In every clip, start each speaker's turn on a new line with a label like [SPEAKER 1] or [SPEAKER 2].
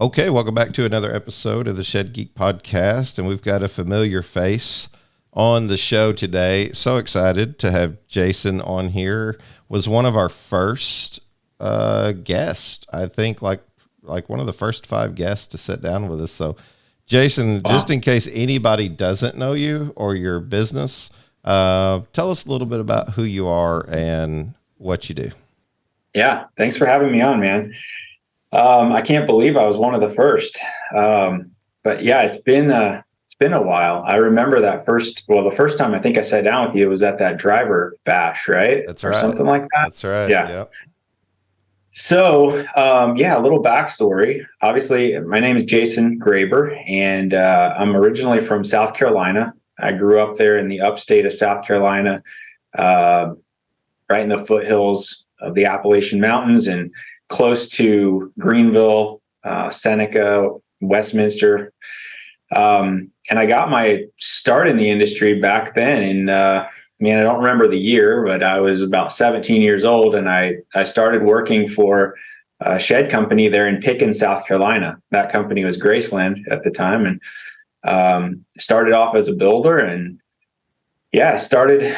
[SPEAKER 1] Okay, welcome back to another episode of the Shed Geek Podcast, and we've got a familiar face on the show today. So excited to have Jason on here. Was one of our first guests, I think, like one of the first 5 guests to sit down with us. So, Jason,
[SPEAKER 2] Wow.
[SPEAKER 1] just in case anybody doesn't know you or your business, tell us a little bit about who you are and what you do.
[SPEAKER 2] Yeah, thanks for having me on, man. I can't believe I was one of the first. But yeah, it's been a while. I remember the first time I think I sat down with you was at that driver bash, right?
[SPEAKER 1] That's
[SPEAKER 2] Or
[SPEAKER 1] right.
[SPEAKER 2] something like that.
[SPEAKER 1] That's right.
[SPEAKER 2] Yeah.
[SPEAKER 1] Yep.
[SPEAKER 2] So, a little backstory. Obviously, my name is Jason Graber, and I'm originally from South Carolina. I grew up there in the upstate of South Carolina, uh, right in the foothills of the Appalachian Mountains and close to Greenville, Seneca, Westminster. And I got my start in the industry back then. And I don't remember the year, but I was about 17 years old, and I started working for a shed company there in Pickens, South Carolina. That company was Graceland at the time, and started off as a builder, and started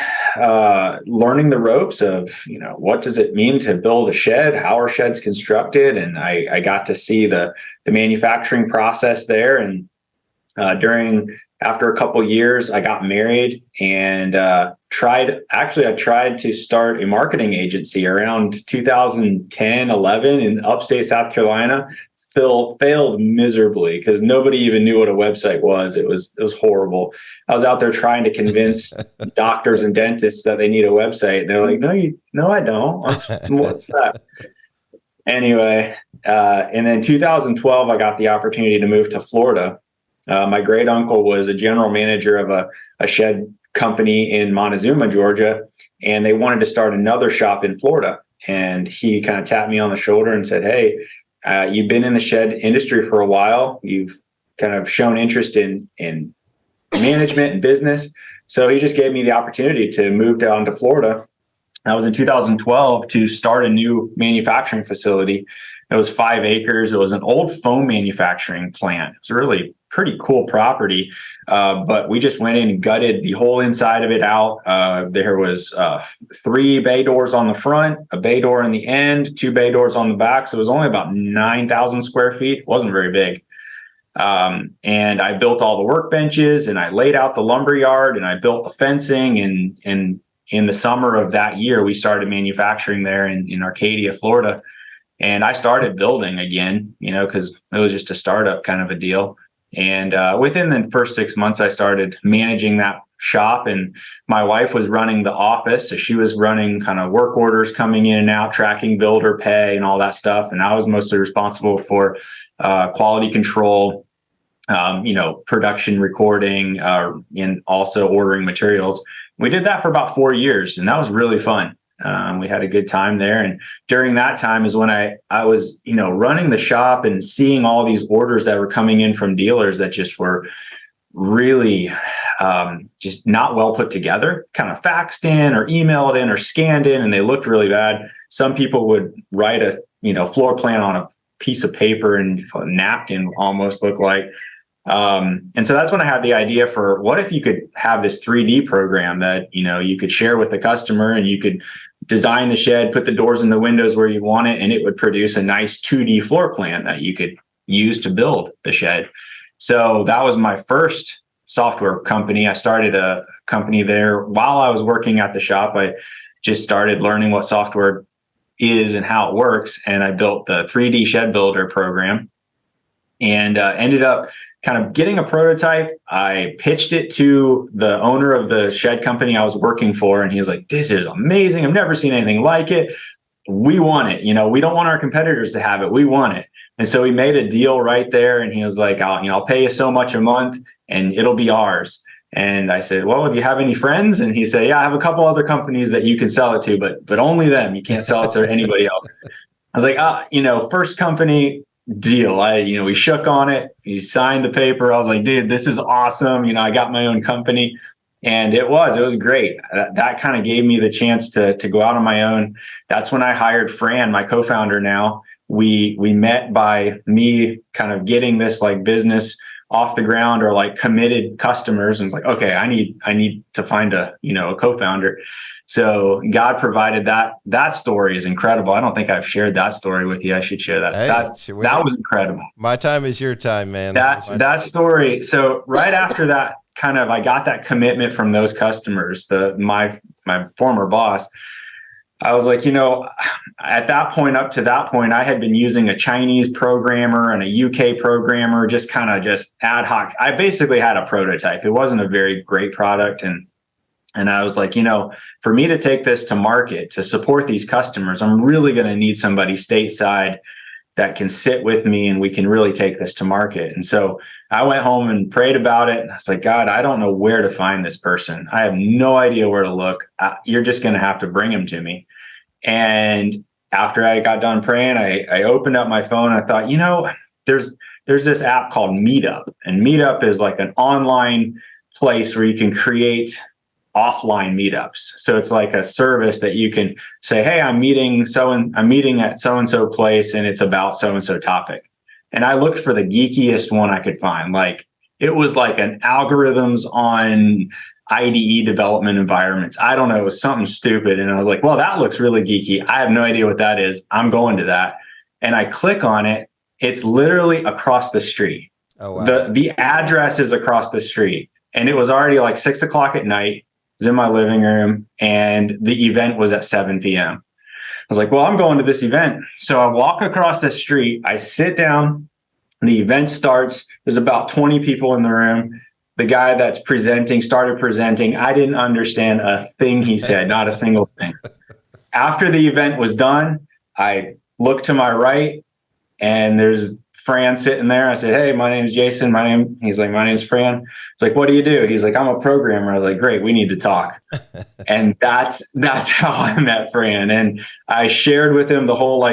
[SPEAKER 2] learning the ropes of, what does it mean to build a shed? How are sheds constructed? And I got to see the manufacturing process there. And after a couple years, I got married and I tried to start a marketing agency around 2010, 11 in upstate South Carolina. Failed miserably because nobody even knew what a website was. It was horrible. I was out there trying to convince doctors and dentists that they need a website. And they're like, no, I don't. What's that? Anyway, and then 2012, I got the opportunity to move to Florida. My great uncle was a general manager of a shed company in Montezuma, Georgia, and they wanted to start another shop in Florida. And he kind of tapped me on the shoulder and said, "Hey, you've been in the shed industry for a while. You've kind of shown interest in management and business." So he just gave me the opportunity to move down to Florida. That was in 2012 to start a new manufacturing facility. It was 5 acres. It was an old foam manufacturing plant. It was a really pretty cool property, but we just went in and gutted the whole inside of it out. There was 3 bay doors on the front, a bay door in the end, 2 bay doors on the back. So it was only about 9,000 square feet. It wasn't very big. And I built all the workbenches, and I laid out the lumber yard, and I built the fencing. And in the summer of that year, we started manufacturing there in Arcadia, Florida. And I started building again, because it was just a startup kind of a deal. And within the first 6 months, I started managing that shop, and my wife was running the office. So she was running kind of work orders coming in and out, tracking builder pay and all that stuff. And I was mostly responsible for quality control, production recording, and also ordering materials. We did that for about 4 years, and that was really fun. We had a good time there. And during that time is when I was, running the shop and seeing all these orders that were coming in from dealers that just were really just not well put together, kind of faxed in or emailed in or scanned in, and they looked really bad. Some people would write a, floor plan on a piece of paper and a napkin almost look like. And so that's when I had the idea for, what if you could have this 3D program that, you could share with the customer, and you could design the shed, put the doors and the windows where you want it, and it would produce a nice 2D floor plan that you could use to build the shed. So that was my first software company. I started a company there while I was working at the shop. I just started learning what software is and how it works. And I built the 3D shed builder program, and ended up kind of getting a prototype. I pitched it to the owner of the shed company I was working for, and he was like, "This is amazing. I've never seen anything like it. We want it. We don't want our competitors to have it. We want it." And so we made a deal right there, and he was like, I'll pay you so much a month and it'll be ours." And I said, "Well, do you have any friends?" And he said, "Yeah, I have a couple other companies that you can sell it to, but only them. You can't sell it to anybody else." I was like, first company deal. We shook on it. He signed the paper. I was like, "Dude, this is awesome. I got my own company." And it was great. That kind of gave me the chance to go out on my own. That's when I hired Fran, my co-founder now. we met by me kind of getting this like business off the ground, or like committed customers. And it's like, okay, I need to find a co-founder. So God provided that. That story is incredible. I don't think I've shared that story with you. I should share that.
[SPEAKER 1] Hey,
[SPEAKER 2] that was incredible.
[SPEAKER 1] My time is your time, man.
[SPEAKER 2] That story. So right after that, kind of, I got that commitment from those customers, my former boss. I was like, at that point, up to that point, I had been using a Chinese programmer and a UK programmer, just ad hoc. I basically had a prototype. It wasn't a very great product. And I was like, for me to take this to market, to support these customers, I'm really going to need somebody stateside that can sit with me and we can really take this to market. And so I went home and prayed about it. And I was like, God, I don't know where to find this person. I have no idea where to look. You're just going to have to bring him to me. And after I got done praying, I opened up my phone and I thought, there's this app called Meetup. And Meetup is like an online place where you can create offline meetups. So it's like a service that you can say, hey, I'm meeting at so-and-so place and it's about so-and-so topic. And I looked for the geekiest one I could find. Like, it was like an algorithms on IDE development environments. I don't know. It was something stupid. And I was like, well, that looks really geeky. I have no idea what that is. I'm going to that. And I click on it. It's literally across the street.
[SPEAKER 1] Oh, wow.
[SPEAKER 2] The address is across the street. And it was already like 6:00 at night. I was in my living room and the event was at 7 p.m. I was like, well, I'm going to this event. So I walk across the street. I sit down. The event starts. There's about 20 people in the room. The guy that's started presenting. I didn't understand a thing he said, not a single thing. After the event was done, I looked to my right and there's Fran sitting there. I said, hey, my name's Jason. He's like, my name's Fran. It's like, what do you do? He's like, I'm a programmer. I was like, great, we need to talk. And that's how I met Fran. And I shared with him the whole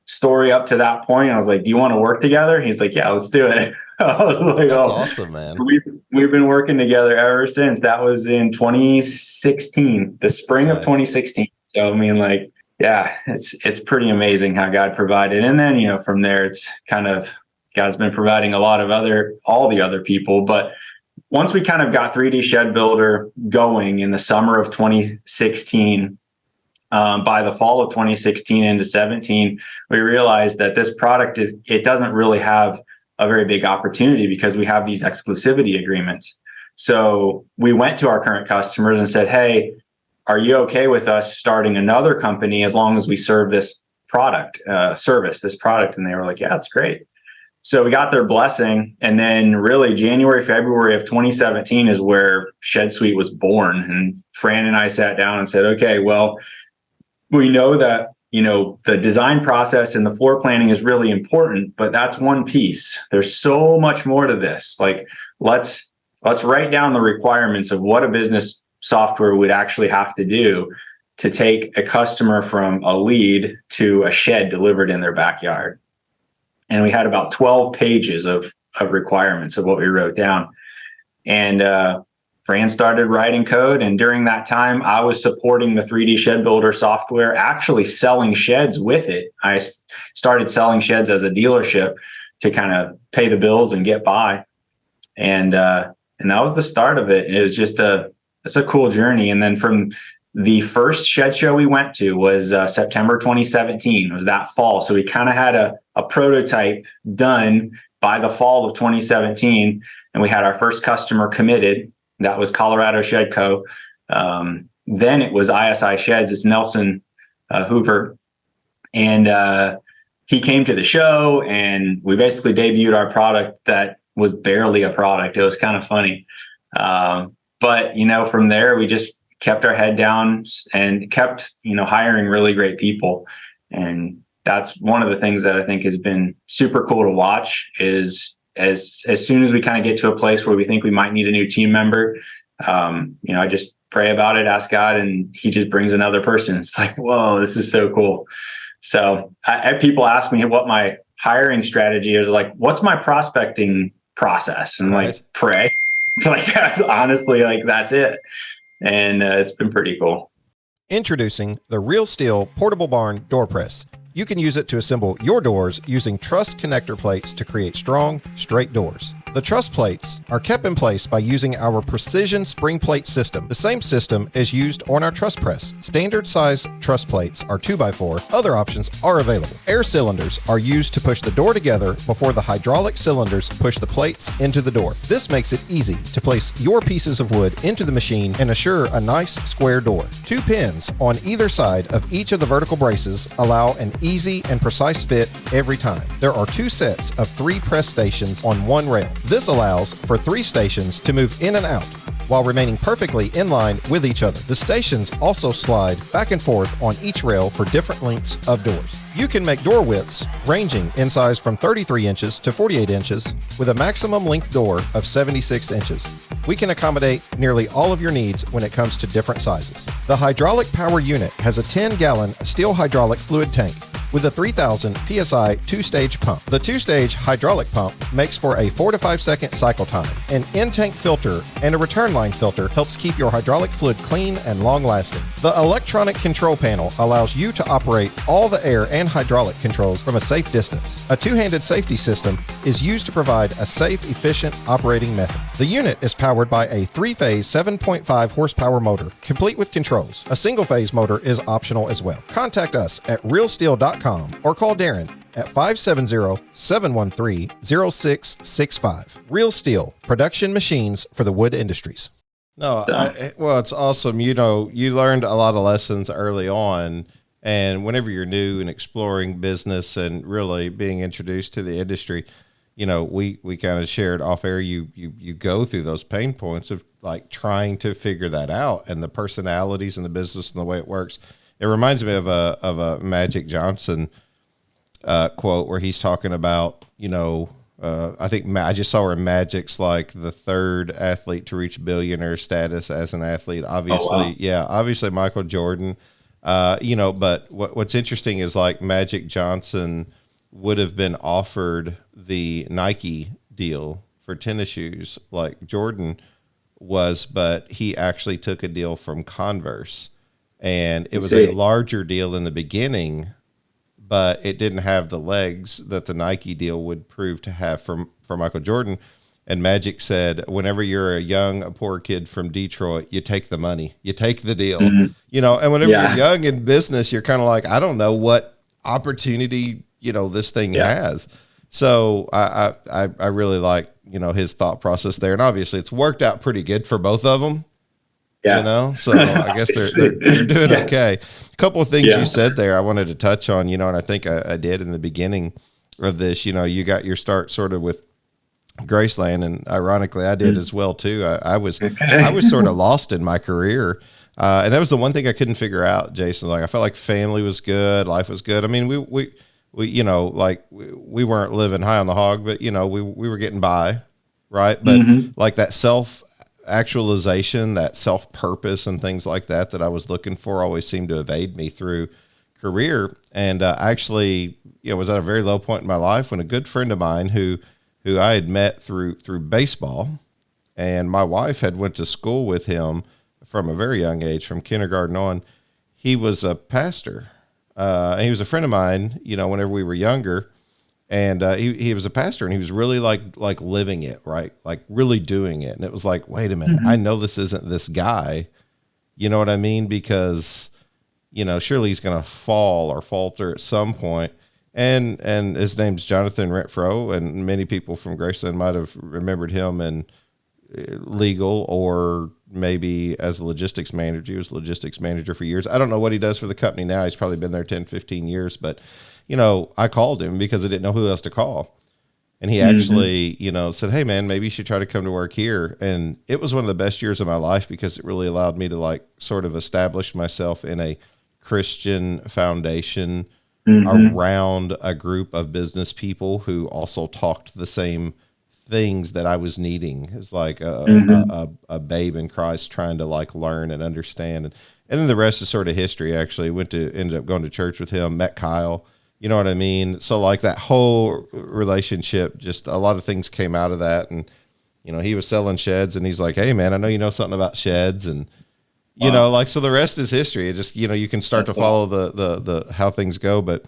[SPEAKER 2] story up to that point. I was like, do you want to work together? He's like, yeah, let's do it. I was like,
[SPEAKER 1] that's awesome, man.
[SPEAKER 2] We've been working together ever since. That was in 2016, the spring of 2016. So I mean, yeah, it's pretty amazing how God provided. And then, from there, it's kind of, God's been providing a lot of all the other people. But once we kind of got 3D Shed Builder going in the summer of 2016, by the fall of 2016 into 17, we realized that this product it doesn't really have a very big opportunity because we have these exclusivity agreements. So we went to our current customers and said, hey, are you okay with us starting another company as long as we serve this product, this product? And they were like, yeah, that's great. So we got their blessing. And then really January, February of 2017 is where Shed Suite was born. And Fran and I sat down and said, okay, well, we know that, the design process and the floor planning is really important, but that's one piece. There's so much more to this. Let's write down the requirements of what a business software would actually have to do to take a customer from a lead to a shed delivered in their backyard. And we had about 12 pages of requirements of what we wrote down. And Fran started writing code. And during that time, I was supporting the 3D Shed Builder software, actually selling sheds with it. I started selling sheds as a dealership to kind of pay the bills and get by. And that was the start of it. It was just it's a cool journey. And then from the first shed show we went to was September 2017. It was that fall. So we kind of had a prototype done by the fall of 2017. And we had our first customer committed. That was Colorado Shed Co. Then it was ISI Sheds. It's Nelson Hoover. And he came to the show and we basically debuted our product that was barely a product. It was kind of funny. But, from there, we just kept our head down and kept, hiring really great people. And that's one of the things that I think has been super cool to watch is as soon as we kind of get to a place where we think we might need a new team member, I just pray about it, ask God, and he just brings another person. It's like, whoa, this is so cool. So people ask me what my hiring strategy is, like, what's my prospecting process? And I'm like, pray. It's like, that's honestly, that's it. And it's been pretty cool.
[SPEAKER 1] Introducing the Real Steel Portable Barn Door Press. You can use it to assemble your doors using truss connector plates to create strong, straight doors. The truss plates are kept in place by using our precision spring plate system. The same system is used on our truss press. Standard size truss plates are 2x4. Other options are available. Air cylinders are used to push the door together before the hydraulic cylinders push the plates into the door. This makes it easy to place your pieces of wood into the machine and assure a nice square door. 2 pins on either side of each of the vertical braces allow an easy and precise fit every time. There are 2 sets of 3 press stations on one rail. This allows for 3 stations to move in and out while remaining perfectly in line with each other. The stations also slide back and forth on each rail for different lengths of doors. You can make door widths ranging in size from 33 inches to 48 inches with a maximum length door of 76 inches. We can accommodate nearly all of your needs when it comes to different sizes. The hydraulic power unit has a 10-gallon steel hydraulic fluid tank with a 3,000 PSI 2-stage pump. The 2-stage hydraulic pump makes for a 4 to 5 second cycle time. An in-tank filter and a return line filter helps keep your hydraulic fluid clean and long-lasting. The electronic control panel allows you to operate all the air and hydraulic controls from a safe distance. A 2-handed safety system is used to provide a safe, efficient operating method. The unit is powered by a 3-phase 7.5 horsepower motor, complete with controls. A single-phase motor is optional as well. Contact us at realsteel.com or call Darren at 570-713-0665. Real Steel, production machines for the wood industries. No, well, it's awesome. You know, you learned a lot of lessons early on, and whenever you're new and exploring business and really being introduced to the industry, you know, we kind of shared off air, you go through those pain points of like trying to figure that out and the personalities and the business and the way it works. It reminds me of a Magic Johnson quote where he's talking about, you know, I think I just saw where Magic's like the 3rd athlete to reach billionaire status as an athlete. Obviously, oh, wow. Yeah, obviously Michael Jordan. You know, but what's interesting is like Magic Johnson would have been offered the Nike deal for tennis shoes like Jordan was, but he actually took a deal from Converse. And it was a larger deal in the beginning, but it didn't have the legs that the Nike deal would prove to have for Michael Jordan. And Magic said, whenever you're a poor kid from Detroit, you take the money, you take the deal, you know, and whenever you're young in business, you're kind of like, I don't know what opportunity, you know, this thing has. So I really like, you know, his thought process there. And obviously it's worked out pretty good for both of them. Yeah. You know, so I guess they're doing okay. A couple of things you said there I wanted to touch on, you know, and I think I did in the beginning of this. You know, you got your start sort of with Graceland, and ironically I did as well too. I was sort of lost in my career. And that was the one thing I couldn't figure out, Jason. Like I felt like family was good, life was good. I mean, we you know, like we weren't living high on the hog, but you know, we were getting by, right? But like that self-actualization, that self-purpose and things like that I was looking for always seemed to evade me through career. And actually, you know, was at a very low point in my life when a good friend of mine who I had met through baseball, and my wife had went to school with him from a very young age, from kindergarten on. He was a pastor. And he was a friend of mine, you know, whenever we were younger. And he was a pastor, and he was really like living it, right? Like really doing it. And it was like, wait a minute, I know this isn't this guy. You know what I mean? Because, you know, surely he's going to fall or falter at some point. And his name's Jonathan Renfro, and many people from Graceland might have remembered him in legal or maybe as a logistics manager. He was a logistics manager for years. I don't know what he does for the company now. He's probably been there 10, 15 years, but you know, I called him because I didn't know who else to call. And he actually, you know, said, hey man, maybe you should try to come to work here. And it was one of the best years of my life because it really allowed me to like sort of establish myself in a Christian foundation around a group of business people who also talked the same things that I was needing. It's like a babe in Christ trying to like learn and understand. And then the rest is sort of history. Actually ended up going to church with him, met Kyle. You know what I mean? So like that whole relationship, just a lot of things came out of that. And, you know, he was selling sheds and he's like, hey man, I know you know something about sheds. And, you know, like, so the rest is history. It just, you know, you can start to follow the how things go. But,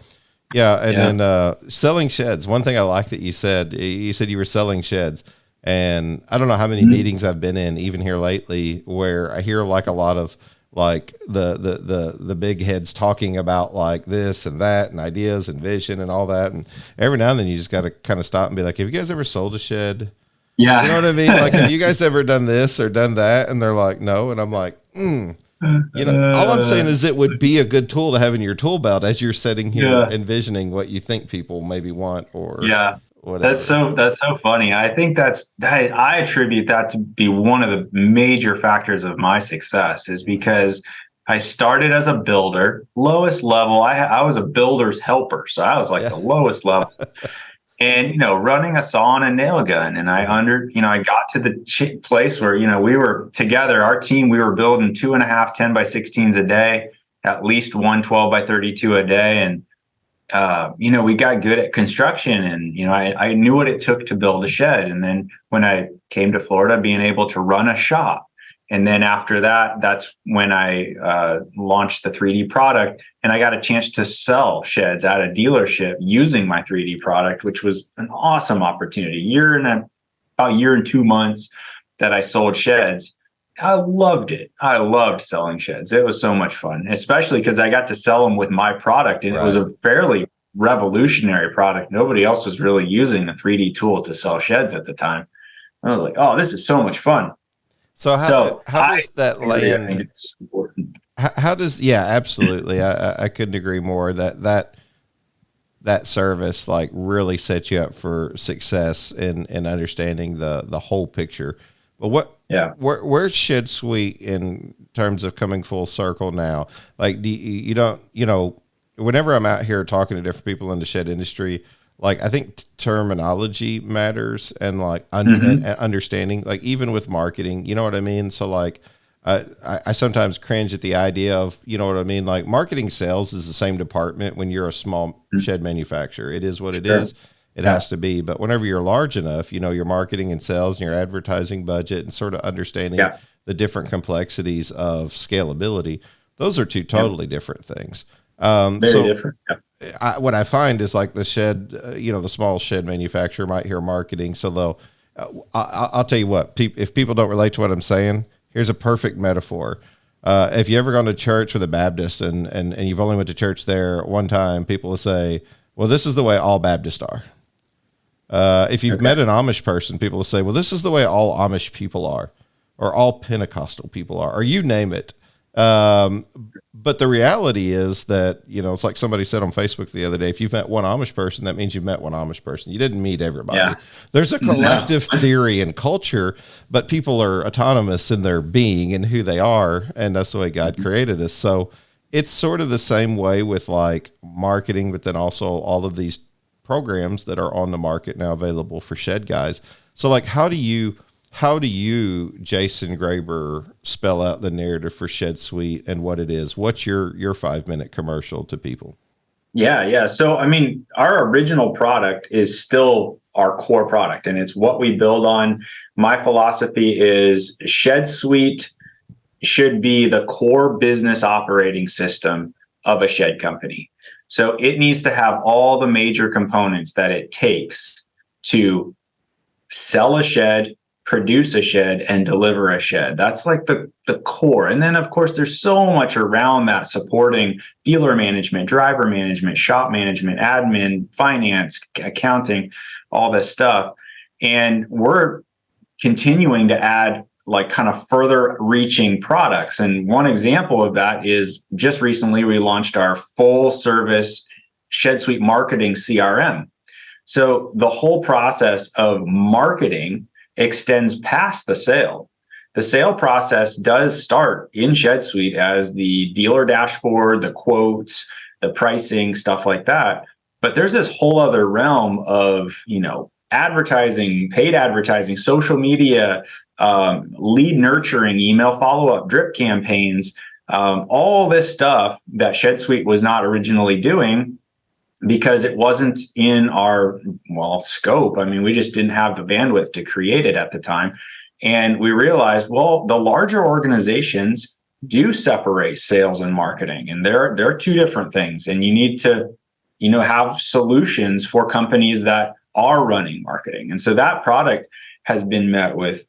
[SPEAKER 1] Yeah, and
[SPEAKER 2] Yeah.
[SPEAKER 1] then selling sheds. One thing I like that you said you were selling sheds, and I don't know how many
[SPEAKER 2] Mhm.
[SPEAKER 1] meetings I've been in, even here lately, where I hear like a lot of like the big heads talking about like this and that and ideas and vision and all that, and every now and then you just got to kind of stop and be like, have you guys ever sold a shed? You know what I mean? Like, have
[SPEAKER 2] Yeah.
[SPEAKER 1] you guys ever done this or done that? And they're like, no, and I'm like, all I'm saying is it would be a good tool to have in your tool belt as you're sitting here
[SPEAKER 2] Yeah.
[SPEAKER 1] envisioning what you think people maybe want or
[SPEAKER 2] Yeah.
[SPEAKER 1] whatever.
[SPEAKER 2] That's so funny. I think I attribute that to be one of the major factors of my success is because I started as a builder, lowest level. I was a builder's helper, so I was like
[SPEAKER 1] Yeah.
[SPEAKER 2] the lowest level. And running a saw and a nail gun, and
[SPEAKER 1] Mhm.
[SPEAKER 2] I got to the place where we were together. Our team, we were building 2.5 10x16s a day, at least one 12x32 a day, and we got good at construction, and I knew what it took to build a shed. And then when I came to Florida, being able to run a shop, and then after that, that's when I launched the 3D product, and I got a chance to sell sheds at a dealership using my 3D product, which was an awesome opportunity. About a year and 2 months that I sold sheds. I loved it. I loved selling sheds. It was so much fun, especially because I got to sell them with my product, and it was
[SPEAKER 1] Right.
[SPEAKER 2] a fairly revolutionary product. Nobody else was really using the 3D tool to sell sheds at the time. I was like, oh, this is so much fun.
[SPEAKER 1] So
[SPEAKER 2] So
[SPEAKER 1] how
[SPEAKER 2] I
[SPEAKER 1] does that
[SPEAKER 2] agree. I think
[SPEAKER 1] land?
[SPEAKER 2] it's important.
[SPEAKER 1] How does yeah, absolutely. I couldn't agree more that service like really sets you up for success in understanding the whole picture. But
[SPEAKER 2] Yeah.
[SPEAKER 1] where's Shed Suite in terms of coming full circle now? Like you don't whenever I'm out here talking to different people in the shed industry, like I think terminology matters and like
[SPEAKER 2] Hmm.
[SPEAKER 1] and understanding, like even with marketing, you know what I mean? So like I sometimes cringe at the idea of, you know what I mean? Like marketing sales is the same department when you're a small shed manufacturer. It is what it
[SPEAKER 2] Sure.
[SPEAKER 1] is. It
[SPEAKER 2] Yeah.
[SPEAKER 1] has to be. But whenever you're large enough, your marketing and sales and your advertising budget and sort of understanding
[SPEAKER 2] Yeah.
[SPEAKER 1] the different complexities of scalability, those are two
[SPEAKER 2] Yeah.
[SPEAKER 1] totally different things.
[SPEAKER 2] Very
[SPEAKER 1] So
[SPEAKER 2] different. Yeah.
[SPEAKER 1] what I find is like the shed, the small shed manufacturer might hear marketing. So they'll, I'll tell you what, if people don't relate to what I'm saying, here's a perfect metaphor. If you ever gone to church with a Baptist and you've only went to church there one time, people will say, well, this is the way all Baptists are. If you've
[SPEAKER 2] Okay.
[SPEAKER 1] met an Amish person, people will say, well, this is the way all Amish people are, or all Pentecostal people are, or you name it. Um, but the reality is that, it's like somebody said on Facebook the other day, if you've met one Amish person, that means you've met one Amish person. You didn't meet everybody.
[SPEAKER 2] Yeah.
[SPEAKER 1] There's a
[SPEAKER 2] No.
[SPEAKER 1] collective theory and culture, but people are autonomous in their being and who they are. And that's the way God created us. So it's sort of the same way with like marketing, but then also all of these programs that are on the market now available for shed guys. So like how do you Jason Graber spell out the narrative for Shed Suite and what it is? What's your 5 minute commercial to people?
[SPEAKER 2] Yeah, yeah. So, I mean, our original product is still our core product, and it's what we build on. My philosophy is Shed Suite should be the core business operating system of a shed company. So, it needs to have all the major components that it takes to sell a shed, produce a shed, and deliver a shed. That's like the core. And then, of course, there's so much around that supporting dealer management, driver management, shop management, admin, finance, accounting, all this stuff. And we're continuing to add like kind of further reaching products. And one example of that is just recently we launched our full service Shed Suite marketing CRM. So the whole process of marketing extends past the sale. The sale process does start in Shed Suite as the dealer dashboard, the quotes, the pricing, stuff like that. But there's this whole other realm of, advertising, paid advertising, social media, lead nurturing, email follow-up, drip campaigns, all this stuff that Shed Suite was not originally doing because it wasn't in our scope. I mean, we just didn't have the bandwidth to create it at the time. And we realized, well, the larger organizations do separate sales and marketing, and they're two different things. And you need to have solutions for companies that are running marketing. And so that product has been met with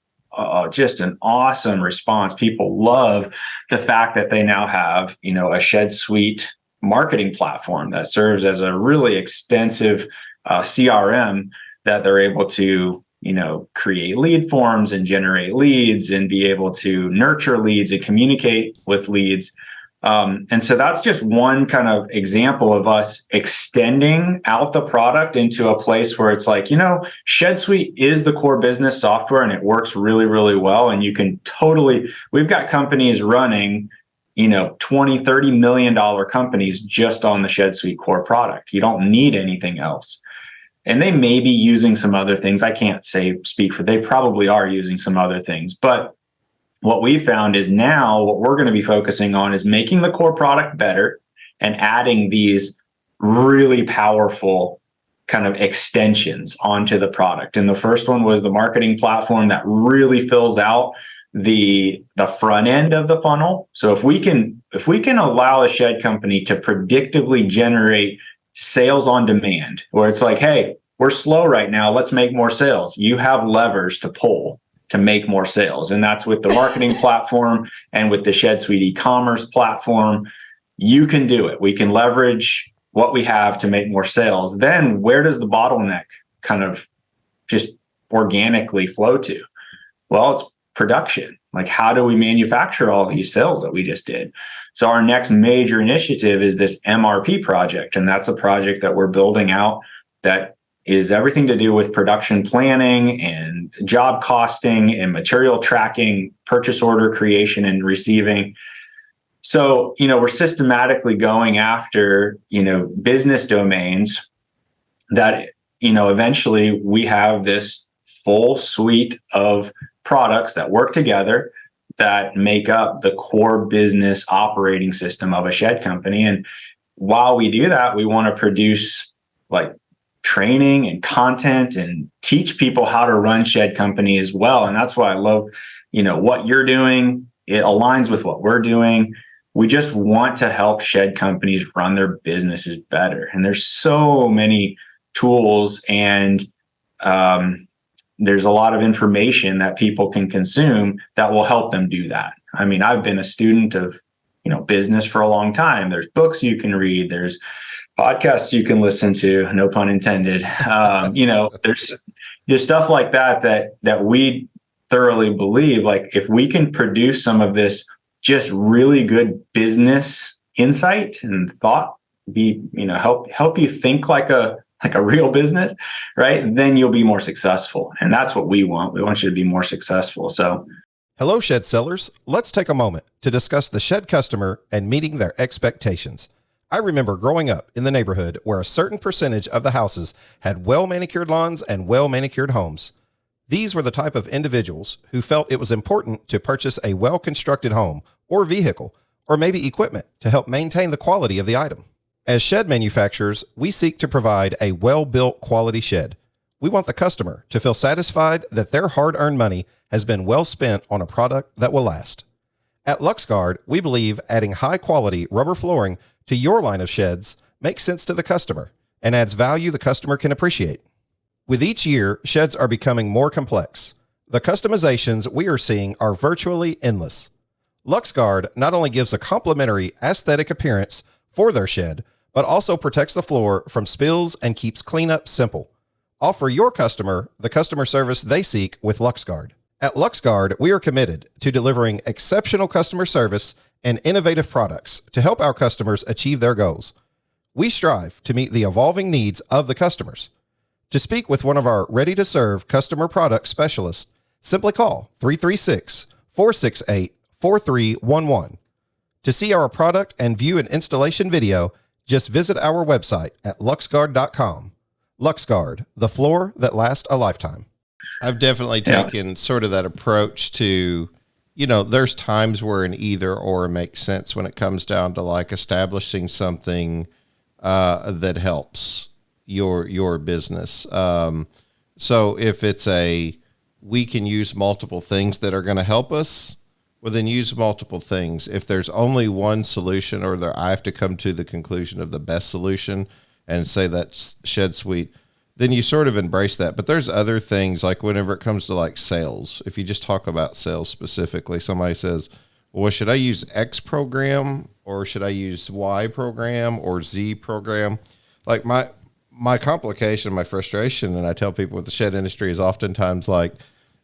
[SPEAKER 2] just an awesome response. People love the fact that they now have, a Shed Suite marketing platform that serves as a really extensive CRM that they're able to, create lead forms and generate leads and be able to nurture leads and communicate with leads. And so that's just one kind of example of us extending out the product into a place where it's like, Shed Suite is the core business software and it works really, really well. And you can we've got companies running, $20, $30 million companies just on the Shed Suite core product. You don't need anything else. And they may be using some other things. I can't speak for, they probably are using some other things, but what we found is now what we're going to be focusing on is making the core product better and adding these really powerful kind of extensions onto the product. And the first one was the marketing platform that really fills out the front end of the funnel. So if we can allow a shed company to predictively generate sales on demand, where it's like, hey, we're slow right now, let's make more sales. You have levers to pull to make more sales. And that's with the marketing platform and with the Shed Suite e-commerce platform. You can do it. We can leverage what we have to make more sales. Then where does the bottleneck kind of just organically flow to? Well, it's production. Like, how do we manufacture all these sales that we just did? So our next major initiative is this MRP project. And that's a project that we're building out that is everything to do with production planning and job costing and material tracking, purchase order creation and receiving. So, we're systematically going after, business domains that, eventually we have this full suite of products that work together that make up the core business operating system of a shed company. And while we do that, we want to produce like training and content and teach people how to run shed company as well. And that's why I love, what you're doing. It aligns with what we're doing. We just want to help shed companies run their businesses better. And there's so many tools and there's a lot of information that people can consume that will help them do that. I mean, I've been a student of, business for a long time. There's books you can read. There's podcasts you can listen to, no pun intended. There's stuff like that we thoroughly believe, like, if we can produce some of this just really good business insight and thought, help you think like a real business, right? Then you'll be more successful. And that's what we want. We want you to be more successful. So,
[SPEAKER 1] hello, shed sellers. Let's take a moment to discuss the shed customer and meeting their expectations. I remember growing up in the neighborhood where a certain percentage of the houses had well-manicured lawns and well-manicured homes. These were the type of individuals who felt it was important to purchase a well-constructed home or vehicle, or maybe equipment to help maintain the quality of the item. As shed manufacturers, we seek to provide a well-built quality shed. We want the customer to feel satisfied that their hard-earned money has been well spent on a product that will last. At LuxGuard, we believe adding high-quality rubber flooring to your line of sheds makes sense to the customer and adds value the customer can appreciate. With each year, sheds are becoming more complex. The customizations we are seeing are virtually endless. LuxGuard not only gives a complimentary aesthetic appearance for their shed, but also protects the floor from spills and keeps cleanup simple. Offer your customer the customer service they seek with LuxGuard. At LuxGuard, we are committed to delivering exceptional customer service and innovative products to help our customers achieve their goals. We strive to meet the evolving needs of the customers. To speak with one of our ready-to-serve customer product specialists, simply call 336-468-4311. To see our product and view an installation video, just visit our website at luxguard.com. LuxGuard, the floor that lasts a lifetime. I've definitely taken sort of that approach to, there's times where an either or makes sense when it comes down to like establishing something that helps your business. So if it's we can use multiple things that are going to help us, well, then use multiple things. If there's only one solution or I have to come to the conclusion of the best solution, and say that's shed suite, then you sort of embrace that. But there's other things, like whenever it comes to like sales, if you just talk about sales specifically, somebody says, well, should I use X program or should I use Y program or Z program? Like my complication, my frustration, and I tell people with the shed industry is oftentimes like,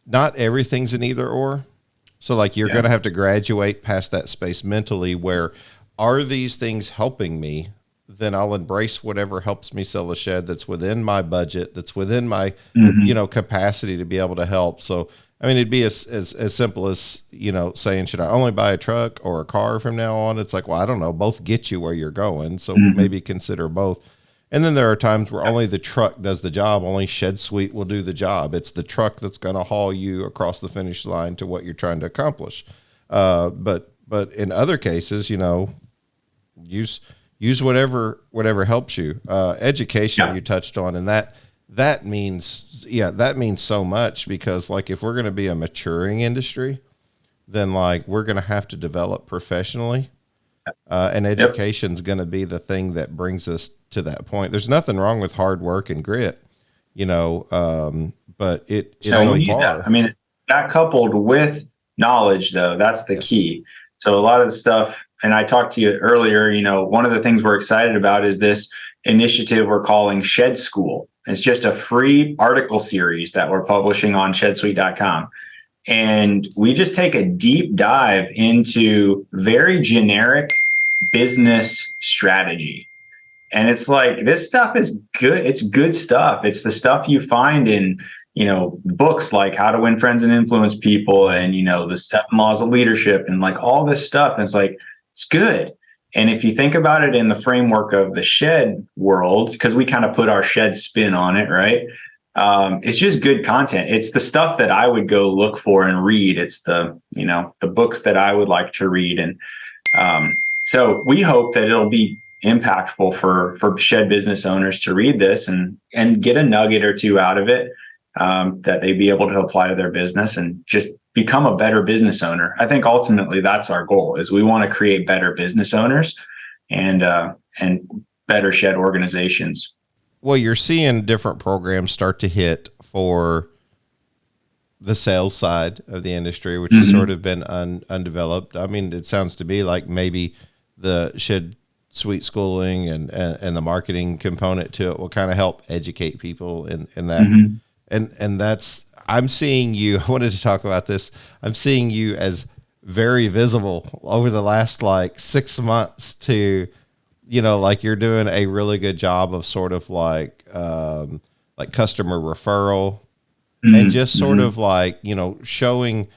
[SPEAKER 1] not everything's an either or. So like you're going to have to graduate past that space mentally where, are these things helping me? Then I'll embrace whatever helps me sell a shed that's within my budget, that's within my, capacity to be able to help. So, I mean, it'd be as simple as, saying, should I only buy a truck or a car from now on? It's like, well, I don't know. Both get you where you're going. So maybe consider both. And then there are times where only the truck does the job. Only Shed Suite will do the job. It's the truck that's going to haul you across the finish line to what you're trying to accomplish. But in other cases, use whatever helps you. Education you touched on, and that means so much, because like if we're going to be a maturing industry, then like we're going to have to develop professionally, and education's going to be the thing that brings us to that point. There's nothing wrong with hard work and grit, but it is so far.
[SPEAKER 2] That. I mean, that coupled with knowledge, though, that's the key. So a lot of the stuff, and I talked to you earlier, one of the things we're excited about is this initiative we're calling Shed School. It's just a free article series that we're publishing on shedsuite.com. And we just take a deep dive into very generic business strategy. And it's like, this stuff is good. It's good stuff. It's the stuff you find in, books like How to Win Friends and Influence People and, the 7 Laws of Leadership and like all this stuff. And it's like, it's good. And if you think about it in the framework of the shed world, because we kind of put our shed spin on it, right? It's just good content. It's the stuff that I would go look for and read. It's the books that I would like to read. And so we hope that it'll be impactful for shed business owners to read this and get a nugget or two out of it, that they'd be able to apply to their business and just become a better business owner. I think ultimately that's our goal, is we want to create better business owners and better shed organizations.
[SPEAKER 1] Well, you're seeing different programs start to hit for the sales side of the industry, which has sort of been undeveloped. I mean, it sounds to be like maybe the Shed Suite schooling and the marketing component to it will kind of help educate people in that. And that's, I'm seeing you, I wanted to talk about this. I'm seeing you as very visible over the last like 6 months to, like you're doing a really good job of sort of like customer referral and just sort of like, showing,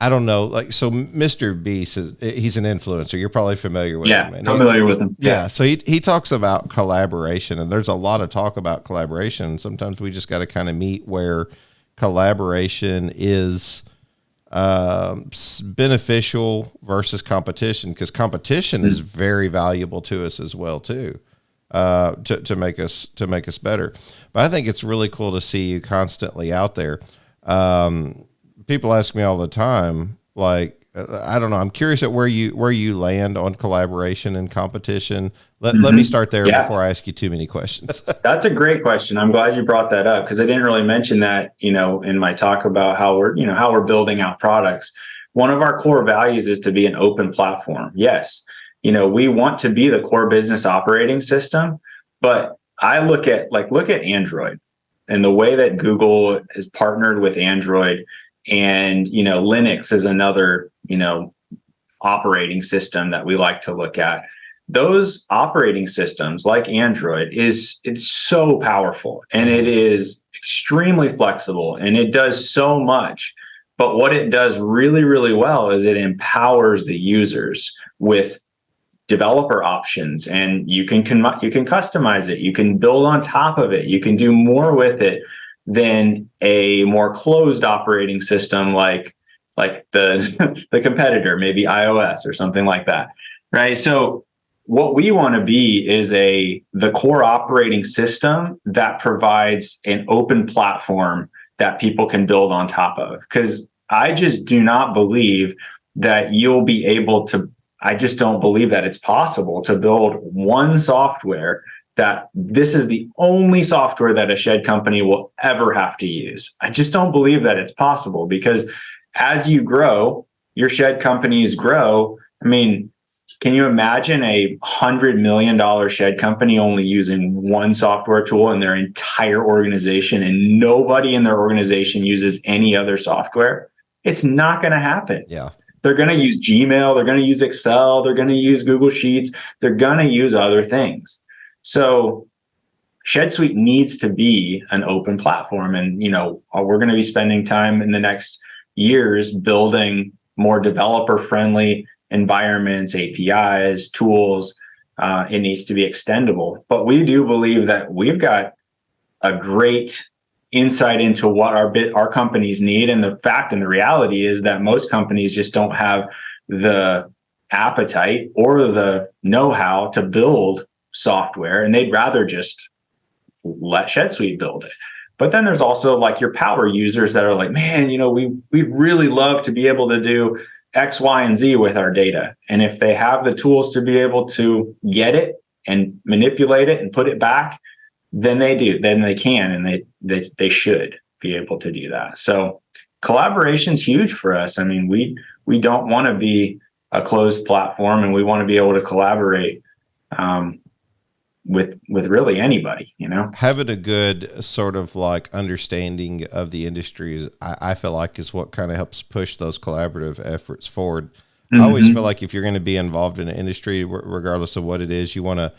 [SPEAKER 1] I don't know, like, so Mr. Beast he's an influencer. You're probably familiar with him.
[SPEAKER 2] Yeah, familiar with him.
[SPEAKER 1] Yeah. So he talks about collaboration, and there's a lot of talk about collaboration. Sometimes we just got to kind of meet where collaboration is beneficial versus competition, because competition is very valuable to us as well too, to make us better. But I think it's really cool to see you constantly out there. People ask me all the time, like, I don't know, I'm curious at where you land on collaboration and competition. Let me start there before I ask you too many questions.
[SPEAKER 2] That's a great question. I'm glad you brought that up, because I didn't really mention that, in my talk about how we're building out products. One of our core values is to be an open platform. Yes. We want to be the core business operating system, but I look at Android and the way that Google has partnered with Android, and, Linux is another, operating system that we like to look at. Those operating systems like Android it's so powerful, and it is extremely flexible, and it does so much. But what it does really, really well is it empowers the users with developer options, and you can customize it. You can build on top of it. You can do more with it than a more closed operating system like the the competitor, maybe iOS or something like that, right? So what we want to be is the core operating system that provides an open platform that people can build on top of. Because I just do not believe that you'll be able to, I just don't believe that it's possible to build one software that this is the only software that a shed company will ever have to use. I just don't believe that it's possible, because as you grow, your shed companies grow. I mean, can you imagine a $100 million shed company only using one software tool in their entire organization, and nobody in their organization uses any other software? It's not going to happen.
[SPEAKER 1] Yeah.
[SPEAKER 2] They're going to use Gmail. They're going to use Excel. They're going to use Google Sheets. They're going to use other things. So Shed Suite needs to be an open platform. And, we're going to be spending time in the next years building more developer-friendly environments, APIs, tools. It needs to be extendable. But we do believe that we've got a great insight into what our companies need. And the fact and the reality is that most companies just don't have the appetite or the know-how to build software, and they'd rather just let Shed Suite build it. But then there's also like your power users that are like, man, we really love to be able to do X, Y, and Z with our data. And if they have the tools to be able to get it and manipulate it and put it back, then they do. Then they can, and they should be able to do that. So collaboration's huge for us. I mean, we don't want to be a closed platform, and we want to be able to collaborate with really anybody.
[SPEAKER 1] Having a good sort of like understanding of the industries, I feel like is what kind of helps push those collaborative efforts forward. I always feel like if you're going to be involved in an industry, regardless of what it is, you want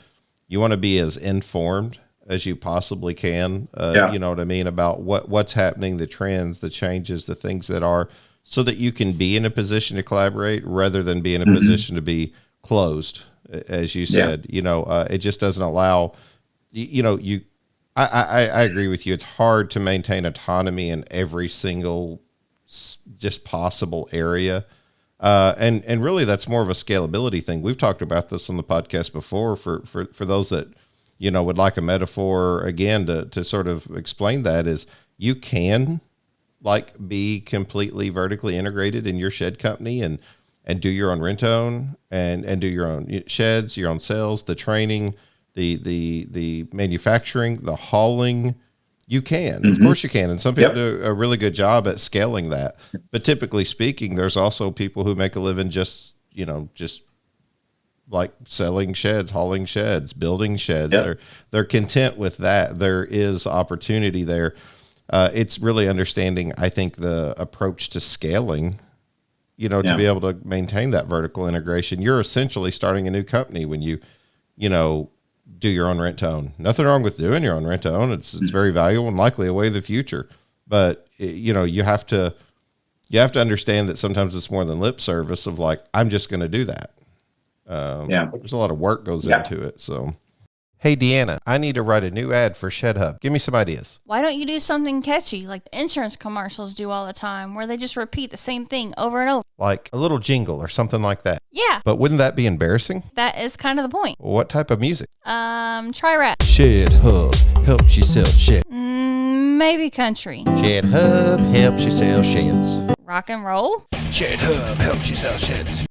[SPEAKER 1] to be as informed as you possibly can. You know what I mean, about what's happening, the trends, the changes, the things that are, so that you can be in a position to collaborate rather than be in a position to be closed. As you said, it just doesn't allow, I agree with you. It's hard to maintain autonomy in every single just possible area. And really that's more of a scalability thing. We've talked about this on the podcast before for those that, would like a metaphor again to sort of explain that is you can like be completely vertically integrated in your shed company and do your own rent-own and do your own sheds, your own sales, the training, the manufacturing, the hauling. You can, of course you can. And some people do a really good job at scaling that. But typically speaking, there's also people who make a living just like selling sheds, hauling sheds, building sheds. They're content with that. There is opportunity there. It's really understanding, I think, the approach to scaling, to be able to maintain that vertical integration. You're essentially starting a new company when you do your own rent to own. Nothing wrong with doing your own rent to own. It's very valuable and likely a way of the future. But you have to understand that sometimes it's more than lip service of like, I'm just going to do that. There's a lot of work goes into it. So, hey, Deanna, I need to write a new ad for Shed Hub. Give me some ideas.
[SPEAKER 3] Why don't you do something catchy like the insurance commercials do all the time, where they just repeat the same thing over and over?
[SPEAKER 1] Like a little jingle or something like that.
[SPEAKER 3] Yeah.
[SPEAKER 1] But wouldn't that be embarrassing?
[SPEAKER 3] That is kind of the point.
[SPEAKER 1] What type of music?
[SPEAKER 3] Try rap.
[SPEAKER 1] Shed Hub helps you sell sheds.
[SPEAKER 3] Maybe country.
[SPEAKER 1] Shed Hub helps you sell sheds.
[SPEAKER 3] Rock and roll?
[SPEAKER 1] Shed Hub helps you sell sheds.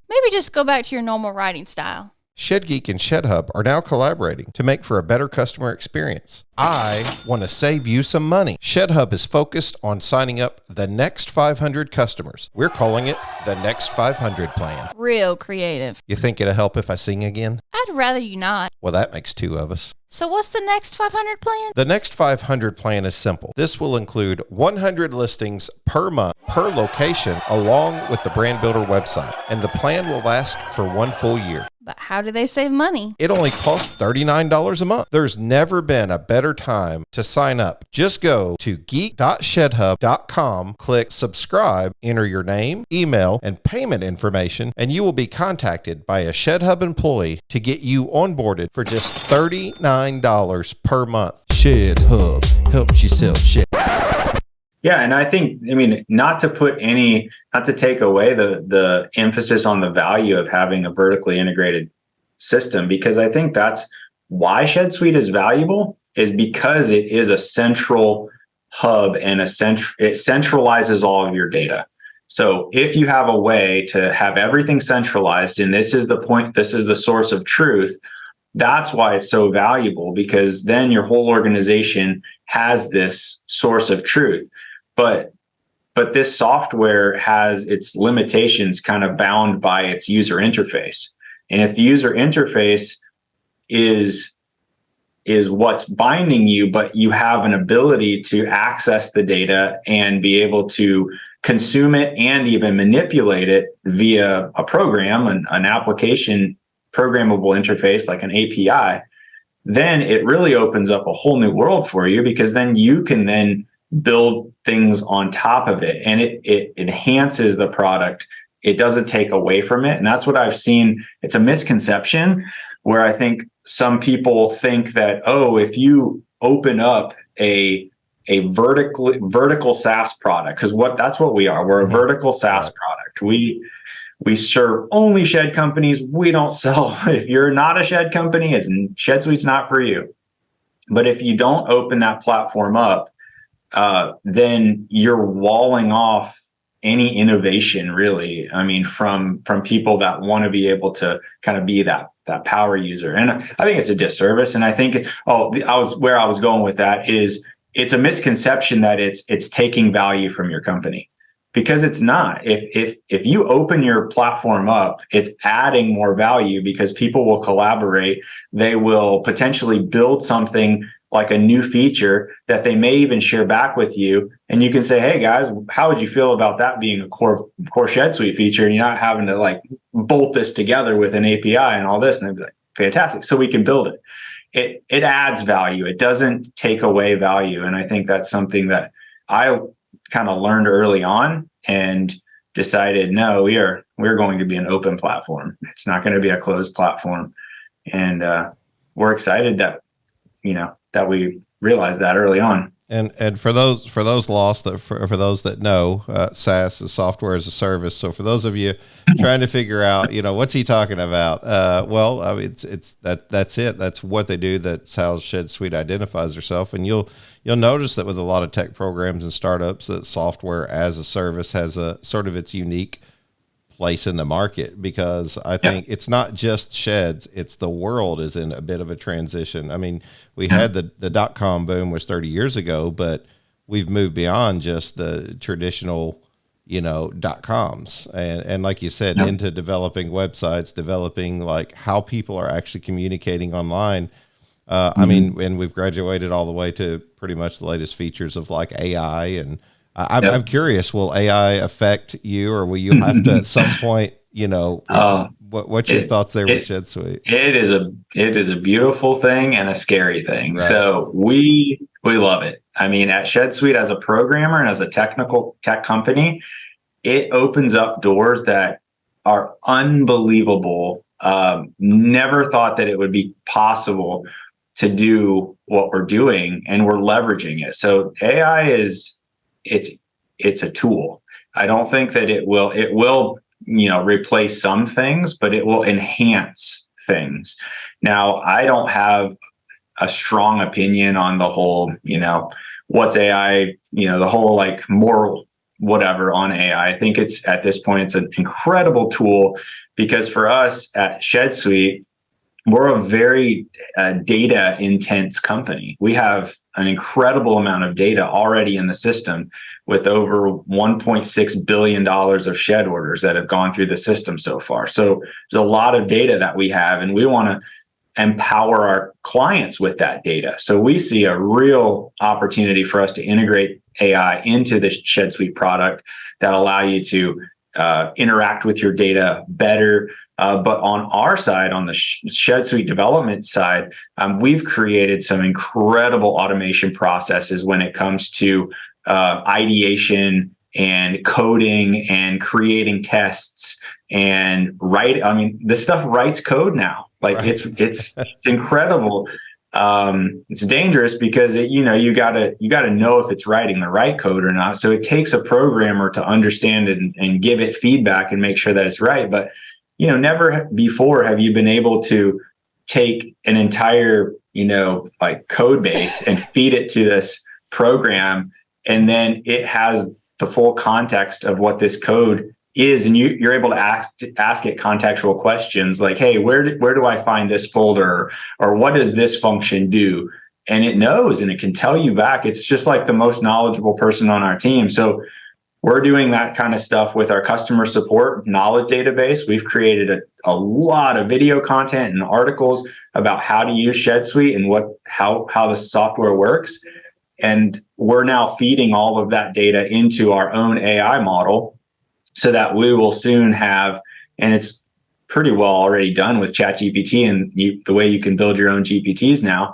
[SPEAKER 3] Maybe just go back to your normal writing style.
[SPEAKER 1] Shed Geek and Shed Hub are now collaborating to make for a better customer experience. I want to save you some money. Shed Hub is focused on signing up the next 500 customers. We're calling it the Next 500 Plan.
[SPEAKER 3] Real creative.
[SPEAKER 1] You think it'll help if I sing again?
[SPEAKER 3] I'd rather you not.
[SPEAKER 1] Well, that makes two of us.
[SPEAKER 3] So what's the Next 500 Plan?
[SPEAKER 1] The Next 500 Plan is simple. This will include 100 listings per month, per location, along with the Brand Builder website. And the plan will last for 1 full year.
[SPEAKER 3] But how do they save money?
[SPEAKER 1] It only costs $39 a month. There's never been a better time to sign up. Just go to geek.shedhub.com, click subscribe, enter your name, email, and payment information, and you will be contacted by a Shed Hub employee to get you onboarded for just $39 per month. Shed Hub helps you sell shit.
[SPEAKER 2] Yeah, and I think, not to take away the emphasis on the value of having a vertically integrated system, because I think that's why Shed Suite is valuable, is because it is a central hub and it centralizes all of your data. So if you have a way to have everything centralized, and this is the point, this is the source of truth, that's why it's so valuable, because then your whole organization has this source of truth. But this software has its limitations kind of bound by its user interface. And if the user interface is what's binding you, but you have an ability to access the data and be able to consume it and even manipulate it via a program, an application programmable interface like an API, then it really opens up a whole new world for you, because then you can then build things on top of it, and it enhances the product. It doesn't take away from it. And that's what I've seen. It's a misconception where I think some people think that, oh, if you open up a vertical SaaS product, because that's what we are. We're a vertical SaaS product. We serve only shed companies. We don't sell. If you're not a shed company, Shed Suite's not for you. But if you don't open that platform up, then you're walling off any innovation, really. I mean, from people that want to be able to kind of be that power user. And I think it's a disservice. And I think, where I was going with that is, it's a misconception that it's taking value from your company, because it's not. If you open your platform up, it's adding more value, because people will collaborate. They will potentially build something like a new feature that they may even share back with you. And you can say, hey guys, how would you feel about that being a core Shed Suite feature, and you're not having to like bolt this together with an API and all this? And they'd be like, fantastic. So we can build it. It adds value. It doesn't take away value. And I think that's something that I kind of learned early on and decided, no, we're going to be an open platform. It's not going to be a closed platform. And we're excited that we realized that early on.
[SPEAKER 1] And for those lost, for those that know, SaaS is software as a service. So for those of you trying to figure out, what's he talking about? Well, I mean, that's it. That's what they do. That's how Shed Suite identifies herself. And you'll notice that with a lot of tech programs and startups, that software as a service has a sort of its unique place in the market, because I think it's not just sheds, it's the world is in a bit of a transition. I mean, we had the dot-com boom was 30 years ago, but we've moved beyond just the traditional, .coms. And like you said, into developing websites, developing like how people are actually communicating online. I mean, and we've graduated all the way to pretty much the latest features of like AI. And I'm curious, will AI affect you, or will you have to at some point, what's your thoughts there with Shed Suite?
[SPEAKER 2] It is a beautiful thing and a scary thing. Right. So we love it. I mean, at Shed Suite, as a programmer and as a technical tech company, it opens up doors that are unbelievable. Never thought that it would be possible to do what we're doing, and we're leveraging it. So AI it's a tool. I don't think that it will replace some things, but it will enhance things. Now, I don't have a strong opinion on the whole, what's AI, the whole like moral whatever on AI. I think it's, at this point, it's an incredible tool, because for us at Shed Suite, we're a very data intense company. We have an incredible amount of data already in the system, with over $1.6 billion of shed orders that have gone through the system so far. So there's a lot of data that we have, and we want to empower our clients with that data. So we see a real opportunity for us to integrate AI into the Shed Suite product that allow you to interact with your data better. But on our side, on the Shed Suite development side, we've created some incredible automation processes when it comes to ideation and coding and creating tests and this stuff writes code now. Like right. It's incredible. It's dangerous because you gotta know if it's writing the right code or not. So it takes a programmer to understand it and give it feedback and make sure that it's right. But never before have you been able to take an entire code base and feed it to this program, and then it has the full context of what this code is, and you're able to ask it contextual questions like, hey, where do I find this folder, or what does this function do? And it knows, and it can tell you back. It's just like the most knowledgeable person on our team. So we're doing that kind of stuff with our customer support knowledge database. We've created a lot of video content and articles about how to use ShedSuite and how the software works. And we're now feeding all of that data into our own AI model so that we will soon have, and it's pretty well already done with ChatGPT and the way you can build your own GPTs now.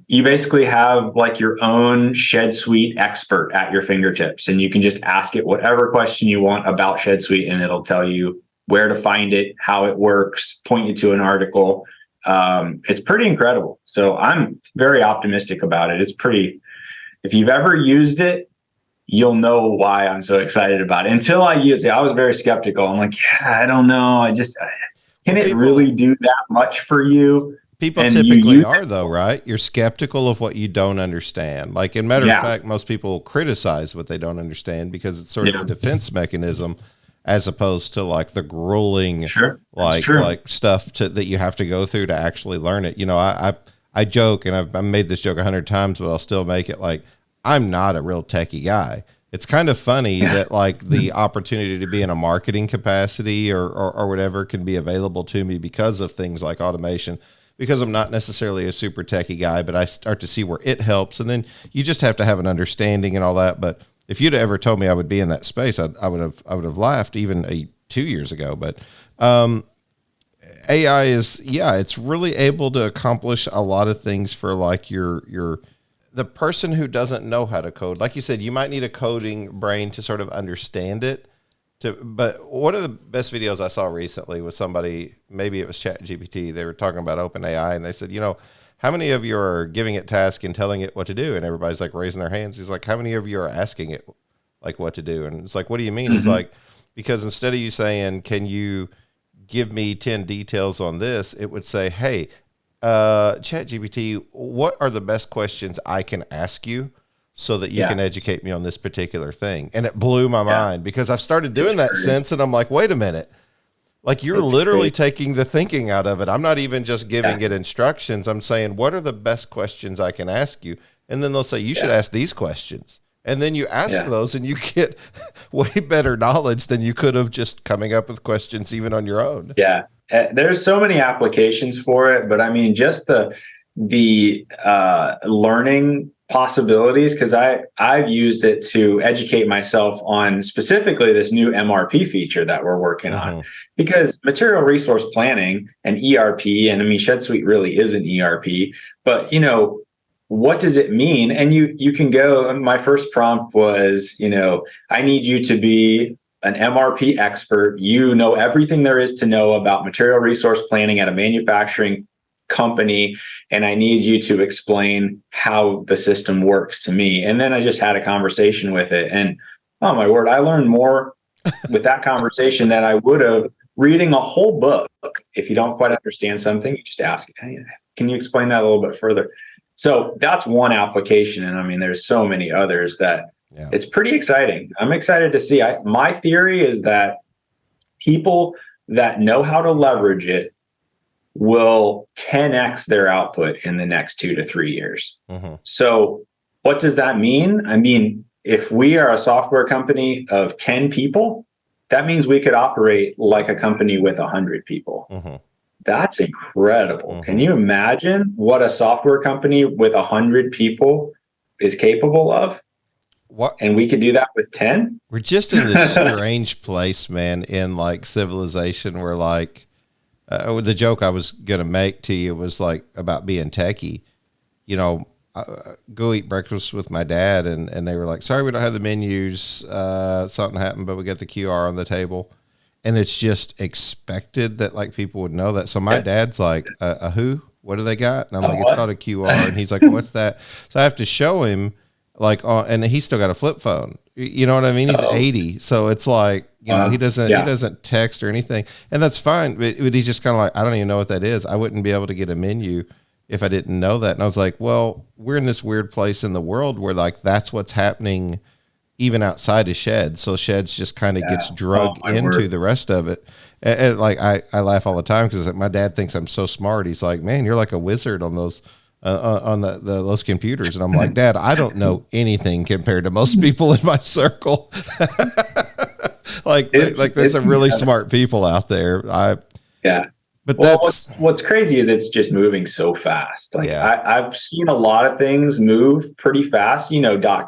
[SPEAKER 2] You basically have like your own ShedSuite expert at your fingertips, and you can just ask it whatever question you want about ShedSuite, and it'll tell you where to find it, how it works, point you to an article. It's pretty incredible. So I'm very optimistic about it. If you've ever used it, you'll know why I'm so excited about it. Until I used it, I was very skeptical. I'm like, yeah, I don't know. Can it really do that much for you?
[SPEAKER 1] People typically are, though, right? You're skeptical of what you don't understand. Like, in matter of fact, most people criticize what they don't understand because it's sort of a defense mechanism, as opposed to like the grueling, like stuff that you have to go through to actually learn it. You know, I joke, and I've made this joke 100 times, but I'll still make it like, I'm not a real techie guy. It's kind of funny that like the opportunity to be in a marketing capacity or whatever can be available to me because of things like automation, because I'm not necessarily a super techie guy, but I start to see where it helps. And then you just have to have an understanding and all that. But if you'd ever told me I would be in that space, I would have laughed even 2 years ago. But AI is, it's really able to accomplish a lot of things for like the person who doesn't know how to code. Like you said, you might need a coding brain to sort of understand it. But one of the best videos I saw recently was somebody, maybe it was ChatGPT, they were talking about OpenAI, and they said, you know, how many of you are giving it tasks and telling it what to do? And everybody's like raising their hands. He's like, how many of you are asking it like what to do? And it's like, what do you mean? Mm-hmm. He's like, because instead of you saying, can you give me 10 details on this, it would say, hey, ChatGPT, what are the best questions I can ask you so that you can educate me on this particular thing? And it blew my mind because I've started doing that since, and I'm like, wait a minute. Like you're literally taking the thinking out of it. I'm not even just giving it instructions. I'm saying, what are the best questions I can ask you? And then they'll say, you should ask these questions. And then you ask those and you get way better knowledge than you could have just coming up with questions even on your own.
[SPEAKER 2] Yeah. There's so many applications for it, but I mean, just the learning possibilities, because I've used it to educate myself on specifically this new MRP feature that we're working on, because material resource planning and ERP, and I mean, ShedSuite really is an ERP, but you know, what does it mean? And you can go, my first prompt was, you know, I need you to be an MRP expert. You know everything there is to know about material resource planning at a manufacturing company, and I need you to explain how the system works to me. And then I just had a conversation with it, and oh my word, I learned more with that conversation than I would have reading a whole book. If you don't quite understand something, you just ask, hey, can you explain that a little bit further? So that's one application, and I mean, there's so many others that it's pretty exciting. I'm excited to see. My theory is that people that know how to leverage it will 10x their output in the next 2 to 3 years. So what does that mean? I mean, if we are a software company of 10 people, that means we could operate like a company with 100 people. That's incredible. Can you imagine what a software company with 100 people is capable of?
[SPEAKER 1] What?
[SPEAKER 2] And we could do that with 10?
[SPEAKER 1] We're just in this strange place, man, in like civilization where like, the joke I was going to make to you was like about being techie. You know, go eat breakfast with my dad and they were like, sorry, we don't have the menus. Something happened, but we got the QR on the table. And it's just expected that like people would know that. So my dad's like, a who? What do they got? And I'm like, it's called a QR. And he's like, what's that? So I have to show him like, and he's still got a flip phone. You know what I mean? He's 80. So it's like, you know, he doesn't text or anything, and that's fine. But he's just kind of like, I don't even know what that is. I wouldn't be able to get a menu if I didn't know that. And I was like, well, we're in this weird place in the world where like, that's what's happening even outside of sheds. So sheds just kind of gets drug
[SPEAKER 2] my
[SPEAKER 1] into
[SPEAKER 2] word.
[SPEAKER 1] the rest of it. And like I laugh all the time because my dad thinks I'm so smart. He's like, man, you're like a wizard on those on those computers. And I'm like, Dad, I don't know anything compared to most people in my circle. There's some really smart people out there.
[SPEAKER 2] Yeah.
[SPEAKER 1] But
[SPEAKER 2] Well,
[SPEAKER 1] that's
[SPEAKER 2] what's crazy is it's just moving so fast. Like
[SPEAKER 1] yeah.
[SPEAKER 2] I've seen a lot of things move pretty fast,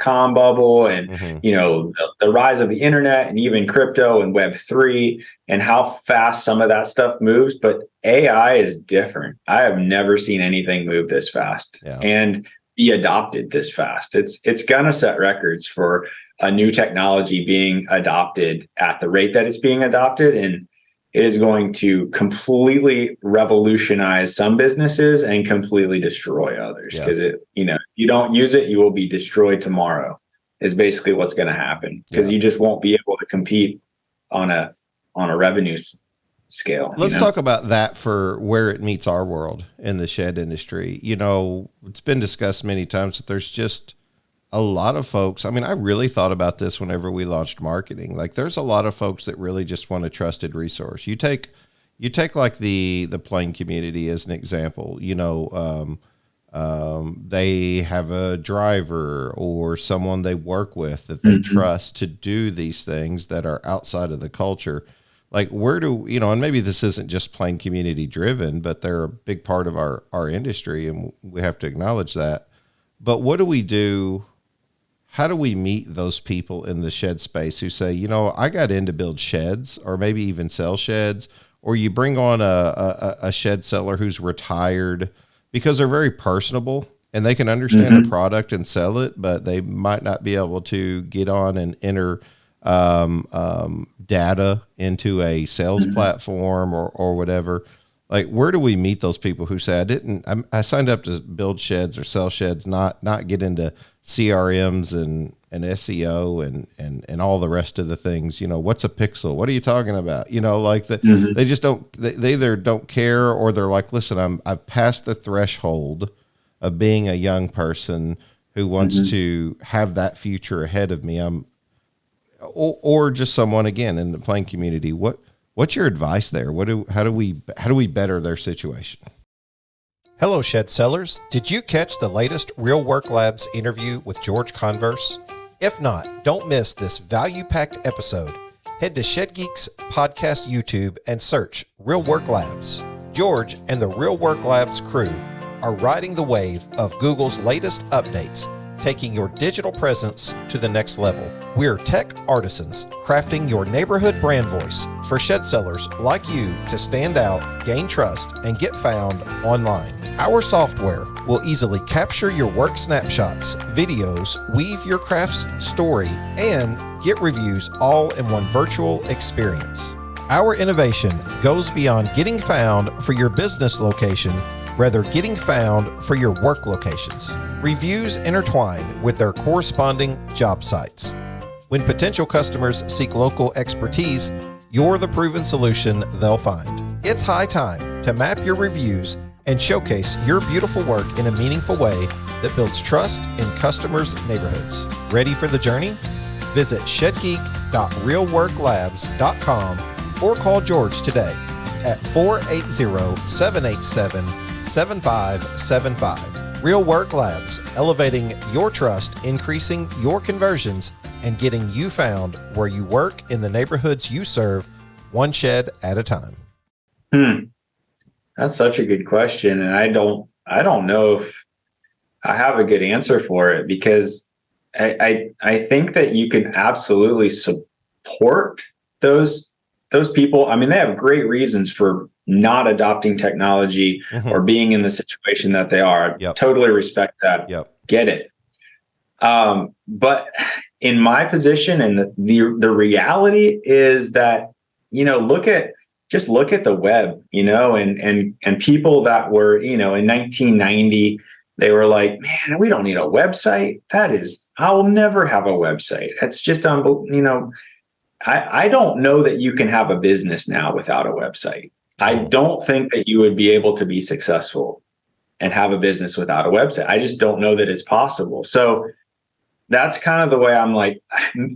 [SPEAKER 2] .com bubble and, the rise of the internet and even crypto and Web3 and how fast some of that stuff moves. But AI is different. I have never seen anything move this fast and be adopted this fast. It's going to set records for a new technology being adopted at the rate that it's being adopted. And it is going to completely revolutionize some businesses and completely destroy others because you don't use it, you will be destroyed tomorrow is basically what's going to happen because you just won't be able to compete on a revenue scale.
[SPEAKER 1] Let's talk about that for where it meets our world in the shed industry. It's been discussed many times that there's just a lot of folks. I mean, I really thought about this whenever we launched marketing. Like there's a lot of folks that really just want a trusted resource. You take like the plane community as an example, they have a driver or someone they work with that they trust to do these things that are outside of the culture. Like where do, and maybe this isn't just plane community driven, but they're a big part of our industry and we have to acknowledge that. But what do we do? How do we meet those people in the shed space who say, I got in to build sheds or maybe even sell sheds, or you bring on a shed seller who's retired because they're very personable and they can understand the product and sell it, but they might not be able to get on and enter data into a sales platform or whatever. Like, where do we meet those people who say, I signed up to build sheds or sell sheds, not get into CRMs and SEO and all the rest of the things, what's a pixel? What are you talking about? They just they either don't care or they're like, listen, I've passed the threshold of being a young person who wants to have that future ahead of me. Or just someone again in the plane community. What's your advice there? How do we better their situation? Hello, shed sellers. Did you catch the latest Real Work Labs interview with George Converse? If not, don't miss this value-packed episode. Head to Shed Geeks Podcast YouTube and search Real Work Labs. George and the Real Work Labs crew are riding the wave of Google's latest updates, taking your digital presence to the next level. We're tech artisans crafting your neighborhood brand voice for shed sellers like you to stand out, gain trust, and get found online. Our software will easily capture your work snapshots, videos, weave your craft's story, and get reviews all in one virtual experience. Our innovation goes beyond getting found for your business location, rather getting found for your work locations. Reviews intertwine with their corresponding job sites. When potential customers seek local expertise, you're the proven solution they'll find. It's high time to map your reviews and showcase your beautiful work in a meaningful way that builds trust in customers' neighborhoods. Ready for the journey? Visit shedgeek.realworklabs.com or call George today at 480-787-7575. Real Work Labs, elevating your trust, increasing your conversions, and getting you found where you work in the neighborhoods you serve, one shed at a time.
[SPEAKER 2] That's such a good question. And I don't know if I have a good answer for it because I think that you can absolutely support those people. I mean, they have great reasons for not adopting technology or being in the situation that they are. Totally respect that. Get it. But in my position, and the reality is that, look at the web, and people that were, in 1990, they were like, man, we don't need a website. I will never have a website. That's just unbelievable. I don't know that you can have a business now without a website. I don't think that you would be able to be successful and have a business without a website. I just don't know that it's possible. So that's kind of the way I'm like,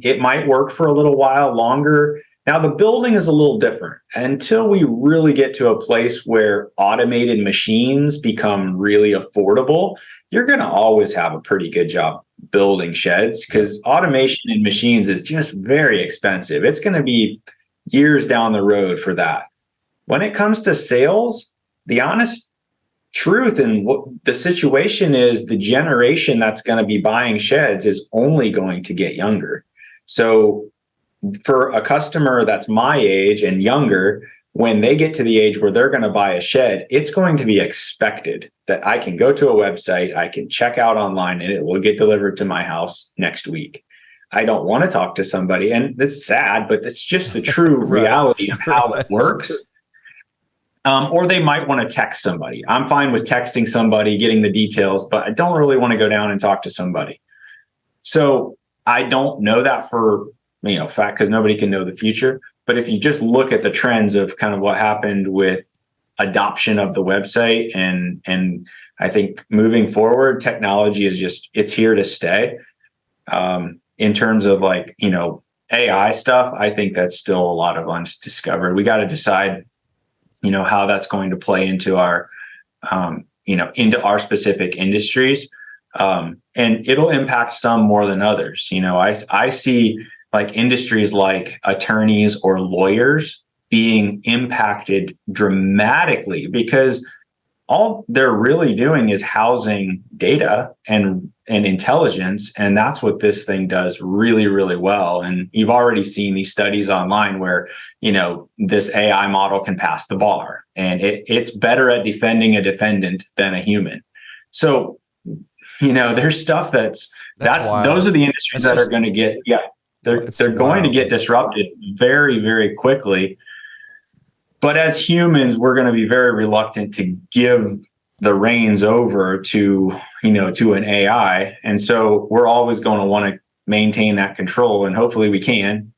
[SPEAKER 2] it might work for a little while longer. Now, the building is a little different. Until we really get to a place where automated machines become really affordable, you're going to always have a pretty good job building sheds, because automation in machines is just very expensive. It's going to be years down the road for that. When it comes to sales, the honest truth and what the situation is, the generation that's going to be buying sheds is only going to get younger. So for a customer that's my age and younger, when they get to the age where they're going to buy a shed, it's going to be expected that I can go to a website, I can check out online, and it will get delivered to my house next week. I don't want to talk to somebody, and it's sad, but it's just the true reality of how it works. Or they might want to text somebody. I'm fine with texting somebody, getting the details, but I don't really want to go down and talk to somebody. So I don't know that for fact, because nobody can know the future. But if you just look at the trends of kind of what happened with adoption of the website, and I think moving forward, technology is just, it's here to stay. In terms of AI stuff, I think that's still a lot of undiscovered. We got to decide, how that's going to play into our, into our specific industries. And it'll impact some more than others. I see industries like attorneys or lawyers being impacted dramatically, because all they're really doing is housing data and intelligence. And that's what this thing does really, really well. And you've already seen these studies online where, this AI model can pass the bar, and it's better at defending a defendant than a human. So, there's stuff that's those are the industries that are going to get, they're going to get disrupted very, very quickly. But as humans, we're going to be very reluctant to give the reins over to an AI. And so we're always going to want to maintain that control, and hopefully we can.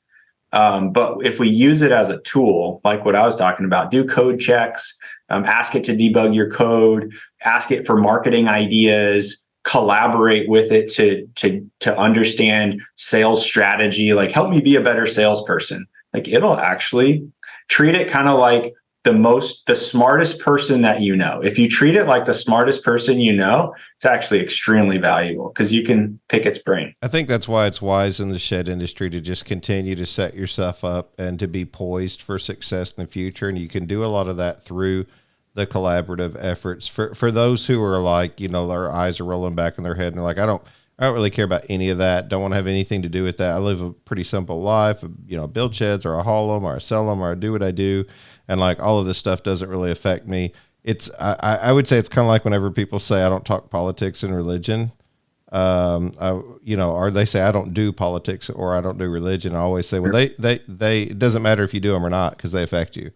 [SPEAKER 2] But if we use it as a tool, like what I was talking about, do code checks, ask it to debug your code, ask it for marketing ideas, collaborate with it to understand sales strategy, help me be a better salesperson. It'll actually treat it kind of like the smartest person that you know. If you treat it like the smartest person it's actually extremely valuable, because you can pick its brain.
[SPEAKER 1] I think that's why it's wise in the shed industry to just continue to set yourself up and to be poised for success in the future. And you can do a lot of that through the collaborative efforts. For those who are their eyes are rolling back in their head and they're like, I don't really care about any of that. Don't want to have anything to do with that. I live a pretty simple life, build sheds, or I haul them, or I sell them, or I do what I do. And all of this stuff doesn't really affect me. I would say it's kind of like whenever people say, I don't talk politics and religion, or they say I don't do politics or I don't do religion. I always say, well, it doesn't matter if you do them or not, because they affect you.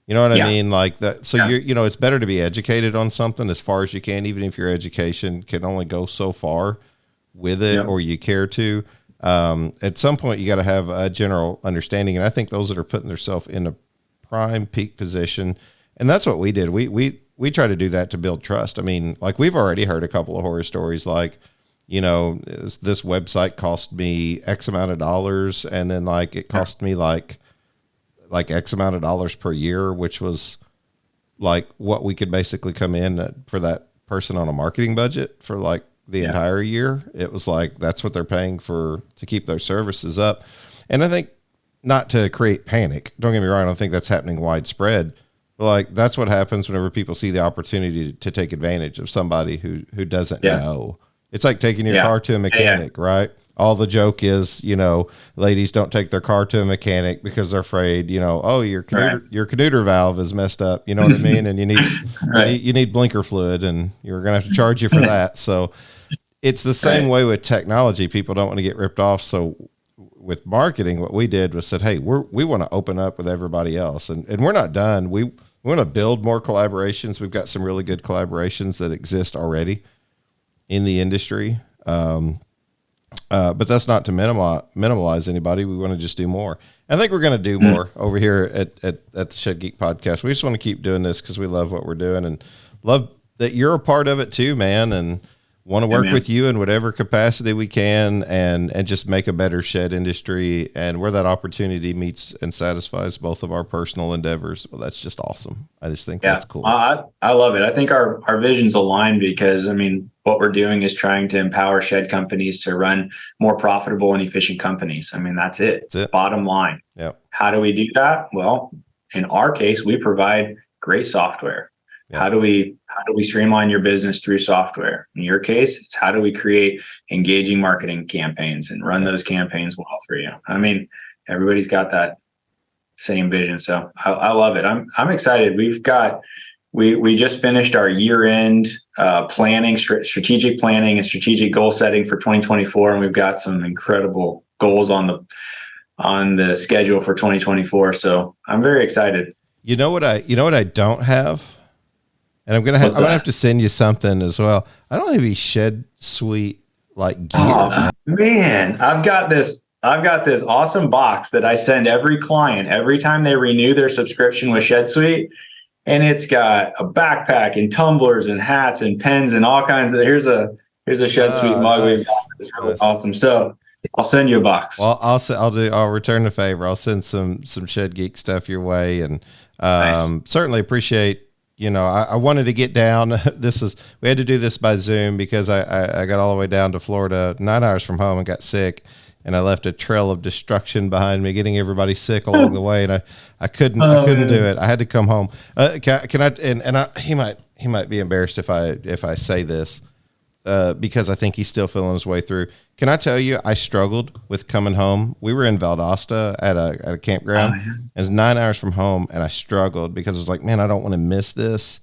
[SPEAKER 1] You know what I mean? Like that. So it's better to be educated on something as far as you can, even if your education can only go so far with it, or you care to. At some point you got to have a general understanding. And I think those that are putting themselves in a prime peak position, and that's what we did. We try to do that to build trust. I mean, we've already heard a couple of horror stories, this website cost me X amount of dollars, and then it cost me like X amount of dollars per year, which was what we could basically come in for that person on a marketing budget for the entire year. It was that's what they're paying to keep their services up. And I think, not to create panic, don't get me wrong, I don't think that's happening widespread, but that's what happens whenever people see the opportunity to take advantage of somebody who doesn't know. It's like taking your car to a mechanic, right? All the joke is, ladies don't take their car to a mechanic because they're afraid, your canuter valve is messed up. You know what I mean? And you need you need blinker fluid, and you're going to have to charge you for that. So it's the same way with technology. People don't want to get ripped off. So with marketing, what we did was said, hey, we want to open up with everybody else, and we're not done. We want to build more collaborations. We've got some really good collaborations that exist already in the industry. But that's not to minimize anybody. We want to just do more. I think we're going to do more over here at the Shed Geek Podcast. We just want to keep doing this because we love what we're doing and love that you're a part of it too, man. And want to work
[SPEAKER 2] Amen.
[SPEAKER 1] with you in whatever capacity we can, and just make a better shed industry, and where that opportunity meets and satisfies both of our personal endeavors. Well, that's just awesome. I just think
[SPEAKER 2] Yeah,
[SPEAKER 1] that's cool.
[SPEAKER 2] I love it. I think our visions align because, I mean, what we're doing is trying to empower shed companies to run more profitable and efficient companies. I mean, that's it.
[SPEAKER 1] That's it.
[SPEAKER 2] Bottom line.
[SPEAKER 1] Yep.
[SPEAKER 2] How do we do that? Well, in our case, we provide great software.
[SPEAKER 1] Yep.
[SPEAKER 2] How do we streamline your business through software? In your case, it's how do we create engaging marketing campaigns and run those campaigns well for you? I mean, everybody's got that same vision. So I love it. I'm excited. We just finished our year-end planning, strategic planning and strategic goal setting for 2024. And we've got some incredible goals on the schedule for 2024. So I'm very excited.
[SPEAKER 1] You know what I don't have? And I'm gonna have to send you something as well. I don't have any Shed Suite like gear.
[SPEAKER 2] Oh, man, I've got this awesome box that I send every client every time they renew their subscription with Shed Suite. And it's got a backpack and tumblers and hats and pens and all kinds of, here's a Shed Suite mug.
[SPEAKER 1] Nice.
[SPEAKER 2] It's really awesome. So I'll send you a box.
[SPEAKER 1] Well, I'll return the favor. I'll send some Shed Geek stuff your way, and certainly appreciate. I wanted to get down. We had to do this by Zoom because I got all the way down to Florida, 9 hours from home, and got sick. And I left a trail of destruction behind me, getting everybody sick along the way. And I couldn't do it. I had to come home. Can I? He might be embarrassed if I say this, because I think he's still feeling his way through. Can I tell you, I struggled with coming home. We were in Valdosta at a campground. It was 9 hours from home, and I struggled because I was like, man, I don't want to miss this,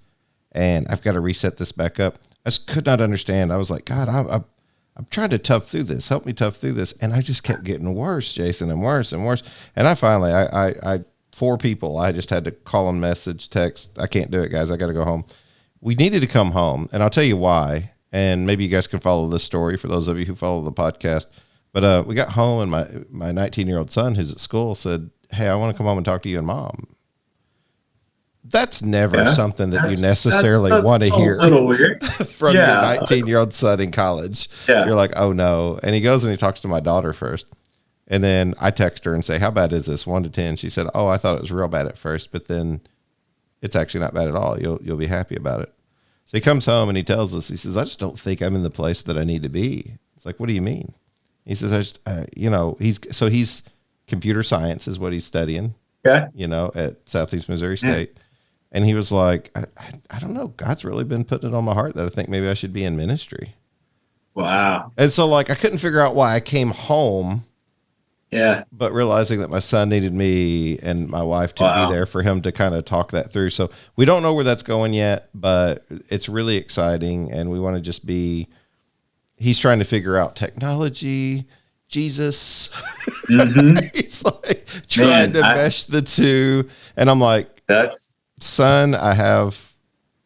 [SPEAKER 1] and I've got to reset this back up. I just could not understand. I was like, God, I'm trying to tough through this. Help me tough through this. And I just kept getting worse, Jason, and worse and worse. And I finally, I 4 people, I just had to call and message, text. I can't do it, guys. I got to go home. We needed to come home. And I'll tell you why. And maybe you guys can follow this story for those of you who follow the podcast. But we got home, and my 19-year-old son who's at school said, hey, I want to come home and talk to you and Mom. That's never something that you necessarily want to hear from your 19-year-old son in college. Yeah. You're like, oh no. And he goes and he talks to my daughter first. And then I text her and say, how bad is this? 1 to 10. She said, oh, I thought it was real bad at first, but then it's actually not bad at all. You'll be happy about it. So he comes home and he tells us, he says, I just don't think I'm in the place that I need to be. It's like, what do you mean? He says, I just, he's computer science is what he's studying, at Southeast Missouri State. And he was like, I don't know. God's really been putting it on my heart that I think maybe I should be in ministry.
[SPEAKER 2] Wow.
[SPEAKER 1] And so I couldn't figure out why I came home.
[SPEAKER 2] Yeah.
[SPEAKER 1] But realizing that my son needed me and my wife to be there for him to kind of talk that through. So we don't know where that's going yet, but it's really exciting. And we want to just he's trying to figure out technology, Jesus. Mm-hmm. He's like trying to mesh the two. And I'm like, son, I have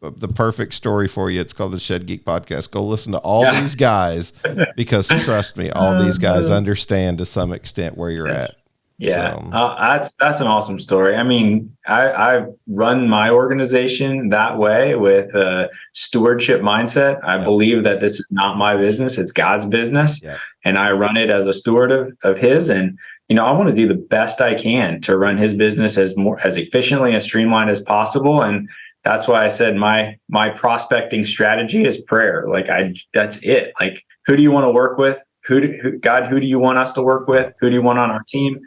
[SPEAKER 1] the perfect story for you. It's called the Shed Geek Podcast. Go listen to all these guys, because trust me, all these guys understand to some extent where you're at.
[SPEAKER 2] Yeah. So. That's an awesome story. I mean, I run my organization that way with a stewardship mindset. I believe that this is not my business. It's God's business. Yeah. And I run it as a steward of his. And, I want to do the best I can to run his business as efficiently and streamlined as possible. And that's why I said my prospecting strategy is prayer. That's it. Like, who do you want to work with? God, who do you want us to work with? Who do you want on our team?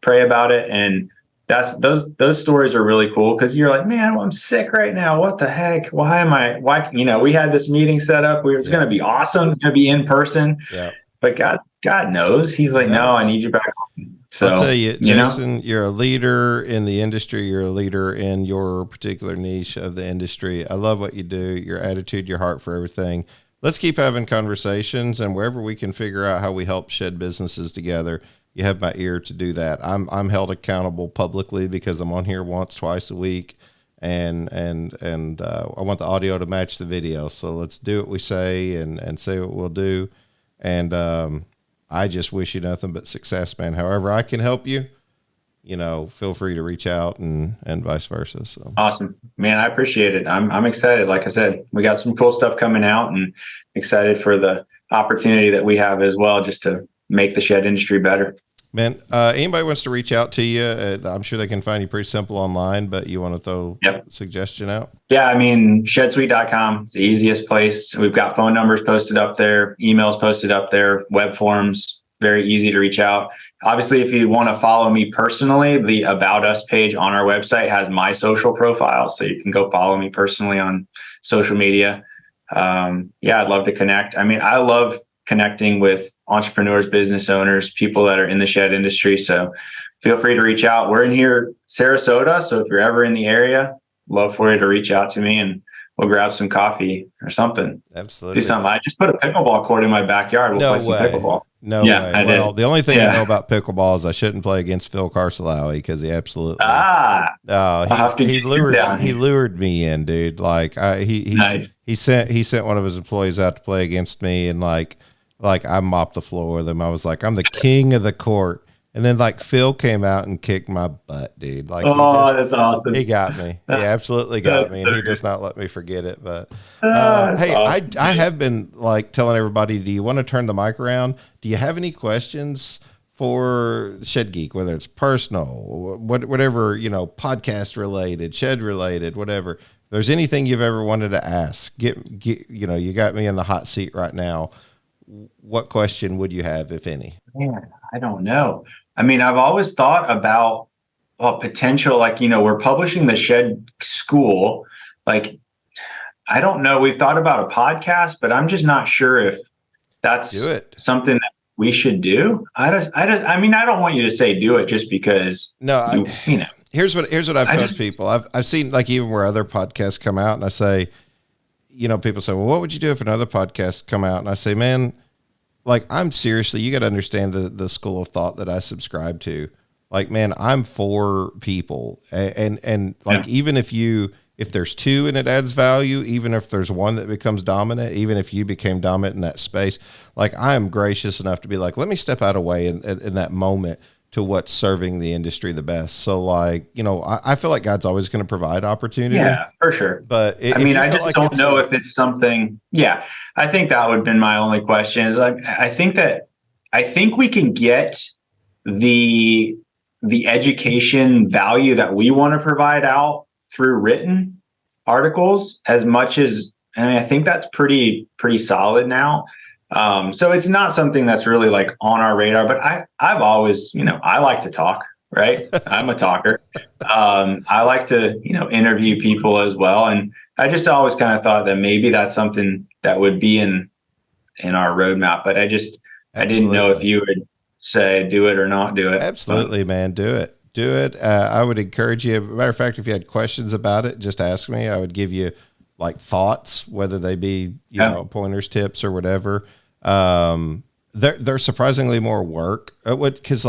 [SPEAKER 2] Pray about it. And those stories are really cool, because you're like, man, I'm sick right now. What the heck? Why? We had this meeting set up. It's going to be awesome. It's going to be in person. Yeah. But God knows. He's like, no, I need you back home. So,
[SPEAKER 1] I'll tell you, Jason, you're a leader in the industry. You're a leader in your particular niche of the industry. I love what you do, your attitude, your heart for everything. Let's keep having conversations, and wherever we can figure out how we help shed businesses together, you have my ear to do that. I'm held accountable publicly because I'm on here once, twice a week, and I want the audio to match the video. So let's do what we say and say what we'll do. And I just wish you nothing but success, man. However I can help you, feel free to reach out and vice versa. So
[SPEAKER 2] Awesome, man. I appreciate it. I'm excited. Like I said, we got some cool stuff coming out, and excited for the opportunity that we have as well, just to make the shed industry better.
[SPEAKER 1] Man, anybody wants to reach out to you, I'm sure they can find you pretty simple online, but you want to throw a suggestion out?
[SPEAKER 2] Yeah, I mean, shedsuite.com is the easiest place. We've got phone numbers posted up there, emails posted up there, web forms, very easy to reach out. Obviously, if you want to follow me personally, the About Us page on our website has my social profile, so you can go follow me personally on social media. I'd love to connect. I mean, I love connecting with entrepreneurs, business owners, people that are in the shed industry. So feel free to reach out. We're in here, Sarasota. So if you're ever in the area, love for you to reach out to me, and we'll grab some coffee or something.
[SPEAKER 1] Absolutely.
[SPEAKER 2] Do something. I just put a pickleball court in my backyard. We'll play some pickleball.
[SPEAKER 1] No way. Well, the only thing I know about pickleball is I shouldn't play against Phil Carcelawi because he absolutely he lured me in, dude. Like he sent one of his employees out to play against me, and like I mopped the floor with him. I was like, I'm the king of the court. And then like Phil came out and kicked my butt, dude. Like,
[SPEAKER 2] that's awesome.
[SPEAKER 1] He got me. He absolutely got me, and he does not let me forget it. But hey, awesome. I have been like telling everybody, do you want to turn the mic around? Do you have any questions for Shed Geek, whether it's personal, whatever, podcast related, shed related, whatever? If there's anything you've ever wanted to ask, you got me in the hot seat right now. What question would you have, if any?
[SPEAKER 2] Man, I don't know. I mean, I've always thought about potential, we're publishing the Shed School. Like, I don't know. We've thought about a podcast, but I'm just not sure if that's something that we should do. I don't want you to say do it just because.
[SPEAKER 1] No, here's what I've told people. I've seen, like, even where other podcasts come out, and I say, people say, well, what would you do if another podcast come out? And I say, man, like, you got to understand the school of thought that I subscribe to. Like, man, I'm for people. And even if there's two and it adds value, even if there's one that becomes dominant, even if you became dominant in that space, like, I am gracious enough to be like, let me step out of way in that moment to what's serving the industry the best. So, like, I feel like God's always going to provide opportunity.
[SPEAKER 2] Yeah, for sure.
[SPEAKER 1] But
[SPEAKER 2] I just don't know if it's something. Yeah, I think that would have been my only question. Is like, I think we can get the education value that we want to provide out through written articles as much as, I think that's pretty solid now. So it's not something that's really like on our radar, but I've always, I like to talk, right? I'm a talker. I like to, interview people as well. And I just always kind of thought that maybe that's something that would be in our roadmap, but I didn't know if you would say do it or not do it.
[SPEAKER 1] Absolutely, man. Do it. Do it. I would encourage you. Matter of fact, if you had questions about it, just ask me. I would give you like thoughts, whether they be, pointers, tips, or whatever. They're surprisingly more work. Because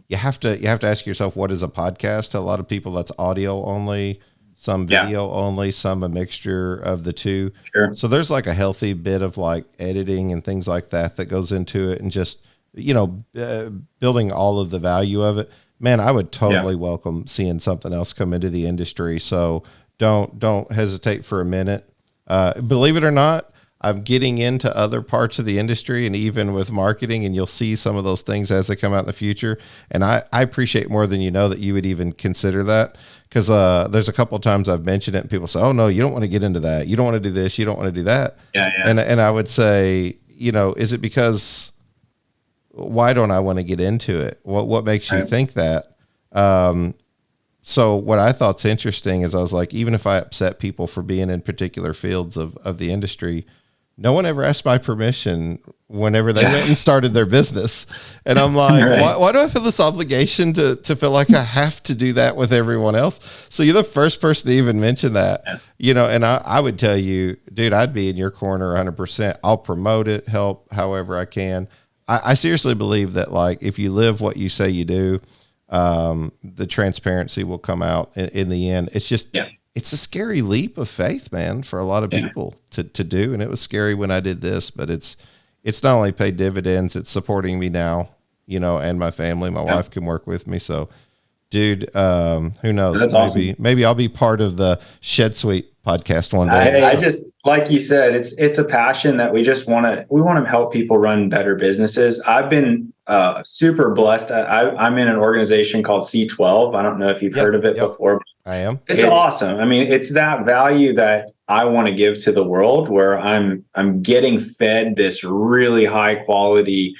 [SPEAKER 1] you have to ask yourself, what is a podcast? To a lot of people, that's audio only, some video only, some a mixture of the two.
[SPEAKER 2] Sure.
[SPEAKER 1] So there's like a healthy bit of like editing and things like that goes into it, and just building all of the value of it. Man, I would totally welcome seeing something else come into the industry. So don't hesitate for a minute. Believe it or not, I'm getting into other parts of the industry, and even with marketing, and you'll see some of those things as they come out in the future. And I appreciate more than that you would even consider that, because there's a couple of times I've mentioned it and people say, oh no, you don't want to get into that. You don't want to do this. You don't want to do that.
[SPEAKER 2] Yeah.
[SPEAKER 1] And I would say, is it because, why don't I want to get into it? What makes you think that? So what I thought's interesting is I was like, even if I upset people for being in particular fields of the industry, no one ever asked my permission whenever they went and started their business. And I'm like, why do I feel this obligation to feel like I have to do that with everyone else? So you're the first person to even mention that, and I would tell you, dude, I'd be in your corner 100%. I'll promote it, help however I can. I seriously believe that, like, if you live what you say you do, the transparency will come out in the end. It's just, it's a scary leap of faith, man, for a lot of people to do. And it was scary when I did this, but it's not only paid dividends, it's supporting me now, and my family, my wife can work with me. So dude, who knows?
[SPEAKER 2] That's awesome.
[SPEAKER 1] Maybe I'll be part of the Shed Suite podcast one day.
[SPEAKER 2] I just, like you said, it's a passion that we want to help people run better businesses. I've been super blessed. I'm in an organization called C12. I don't know if you've heard of it before.
[SPEAKER 1] I am.
[SPEAKER 2] It's awesome. I mean, it's that value that I want to give to the world, where I'm getting fed this really high quality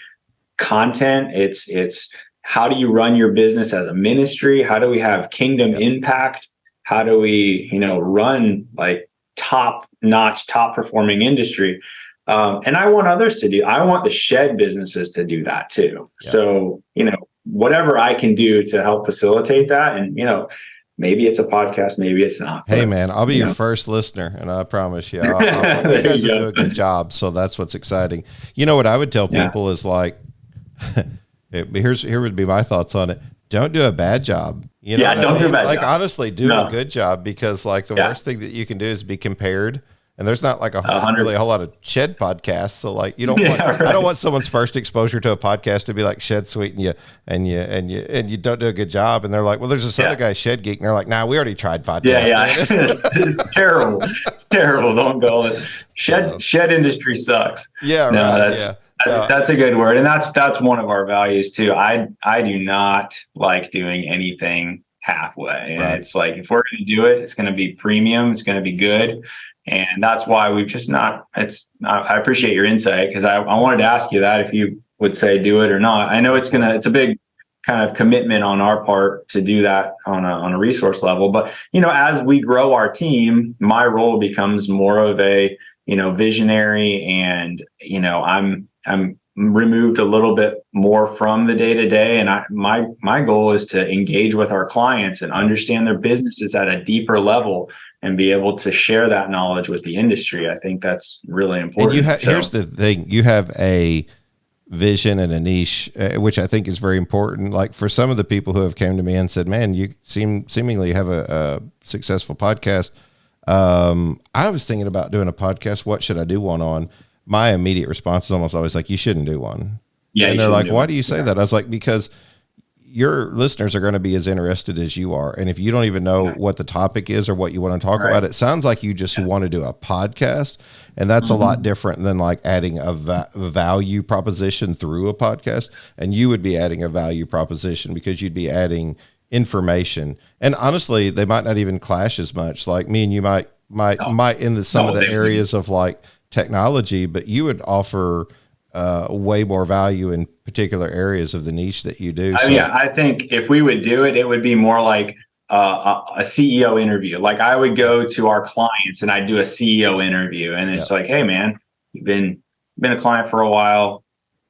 [SPEAKER 2] content. It's how do you run your business as a ministry? How do we have kingdom impact? How do we, run like top notch, top performing industry? And I want others to do. I want the shed businesses to do that too. Yeah. So, whatever I can do to help facilitate that, and maybe it's a podcast, maybe it's not.
[SPEAKER 1] Hey, man, I'll be your first listener, and I promise you, you guys will do a good job. So that's what's exciting. You know what I would tell people is like, here would be my thoughts on it. Don't do a bad job.
[SPEAKER 2] Don't do a bad job.
[SPEAKER 1] Honestly, do a good job, because like the worst thing that you can do is be compared. And there's not like really a whole lot of shed podcasts. So like, you don't want, right. I don't want someone's first exposure to a podcast to be like Shed Suite and you don't do a good job. And they're like, well, there's this other guy, Shed Geek. And they're like, nah, we already tried podcasts.
[SPEAKER 2] Yeah. It's terrible. It's terrible. Don't go it. Shed industry sucks.
[SPEAKER 1] Yeah. Right.
[SPEAKER 2] That's a good word. And that's one of our values too. I do not like doing anything halfway. And it's like, if we're going to do it, it's going to be premium. It's going to be good. And that's why we've just not, I appreciate your insight, because I wanted to ask you that if you would say do it or not. I know it's a big kind of commitment on our part to do that on a resource level. But, as we grow our team, my role becomes more of a, visionary, and, I'm removed a little bit more from the day to day. And my goal is to engage with our clients and understand their businesses at a deeper level and be able to share that knowledge with the industry. I think that's really important.
[SPEAKER 1] And here's the thing, you have a vision and a niche, which I think is very important. Like for some of the people who have came to me and said, man, you seemingly have a successful podcast. I was thinking about doing a podcast. What should I do one on? My immediate response is almost always like, you shouldn't do one. Yeah. And they're like, why do you say that? I was like, because your listeners are going to be as interested as you are. And if you don't even know what the topic is or what you want to talk about, it sounds like you just want to do a podcast. And that's a lot different than like adding a value proposition through a podcast. And you would be adding a value proposition because you'd be adding information. And honestly, they might not even clash as much. Like me and you might in some of the areas of like technology, but you would offer way more value in particular areas of the niche that you do.
[SPEAKER 2] I think if we would do it, it would be more like a CEO interview. Like I would go to our clients and I'd do a CEO interview, and it's like, hey man, you've been a client for a while.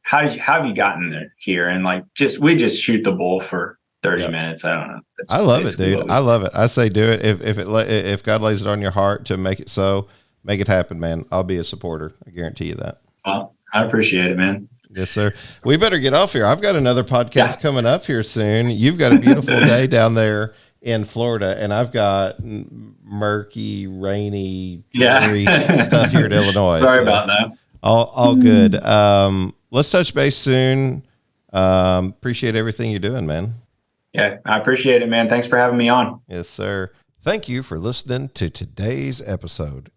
[SPEAKER 2] How have you gotten there here? And like, we just shoot the bull for 30 minutes. I don't know.
[SPEAKER 1] I love it, dude. I love it. I say, do it. If God lays it on your heart to make it so, make it happen, man. I'll be a supporter. I guarantee you that.
[SPEAKER 2] Well, I appreciate it, man.
[SPEAKER 1] Yes, sir. We better get off here. I've got another podcast coming up here soon. You've got a beautiful day down there in Florida, and I've got murky, rainy, stuff here in Illinois.
[SPEAKER 2] Sorry about that.
[SPEAKER 1] All good. Let's touch base soon. Appreciate everything you're doing, man.
[SPEAKER 2] Yeah, I appreciate it, man. Thanks for having me on.
[SPEAKER 1] Yes, sir. Thank you for listening to today's episode.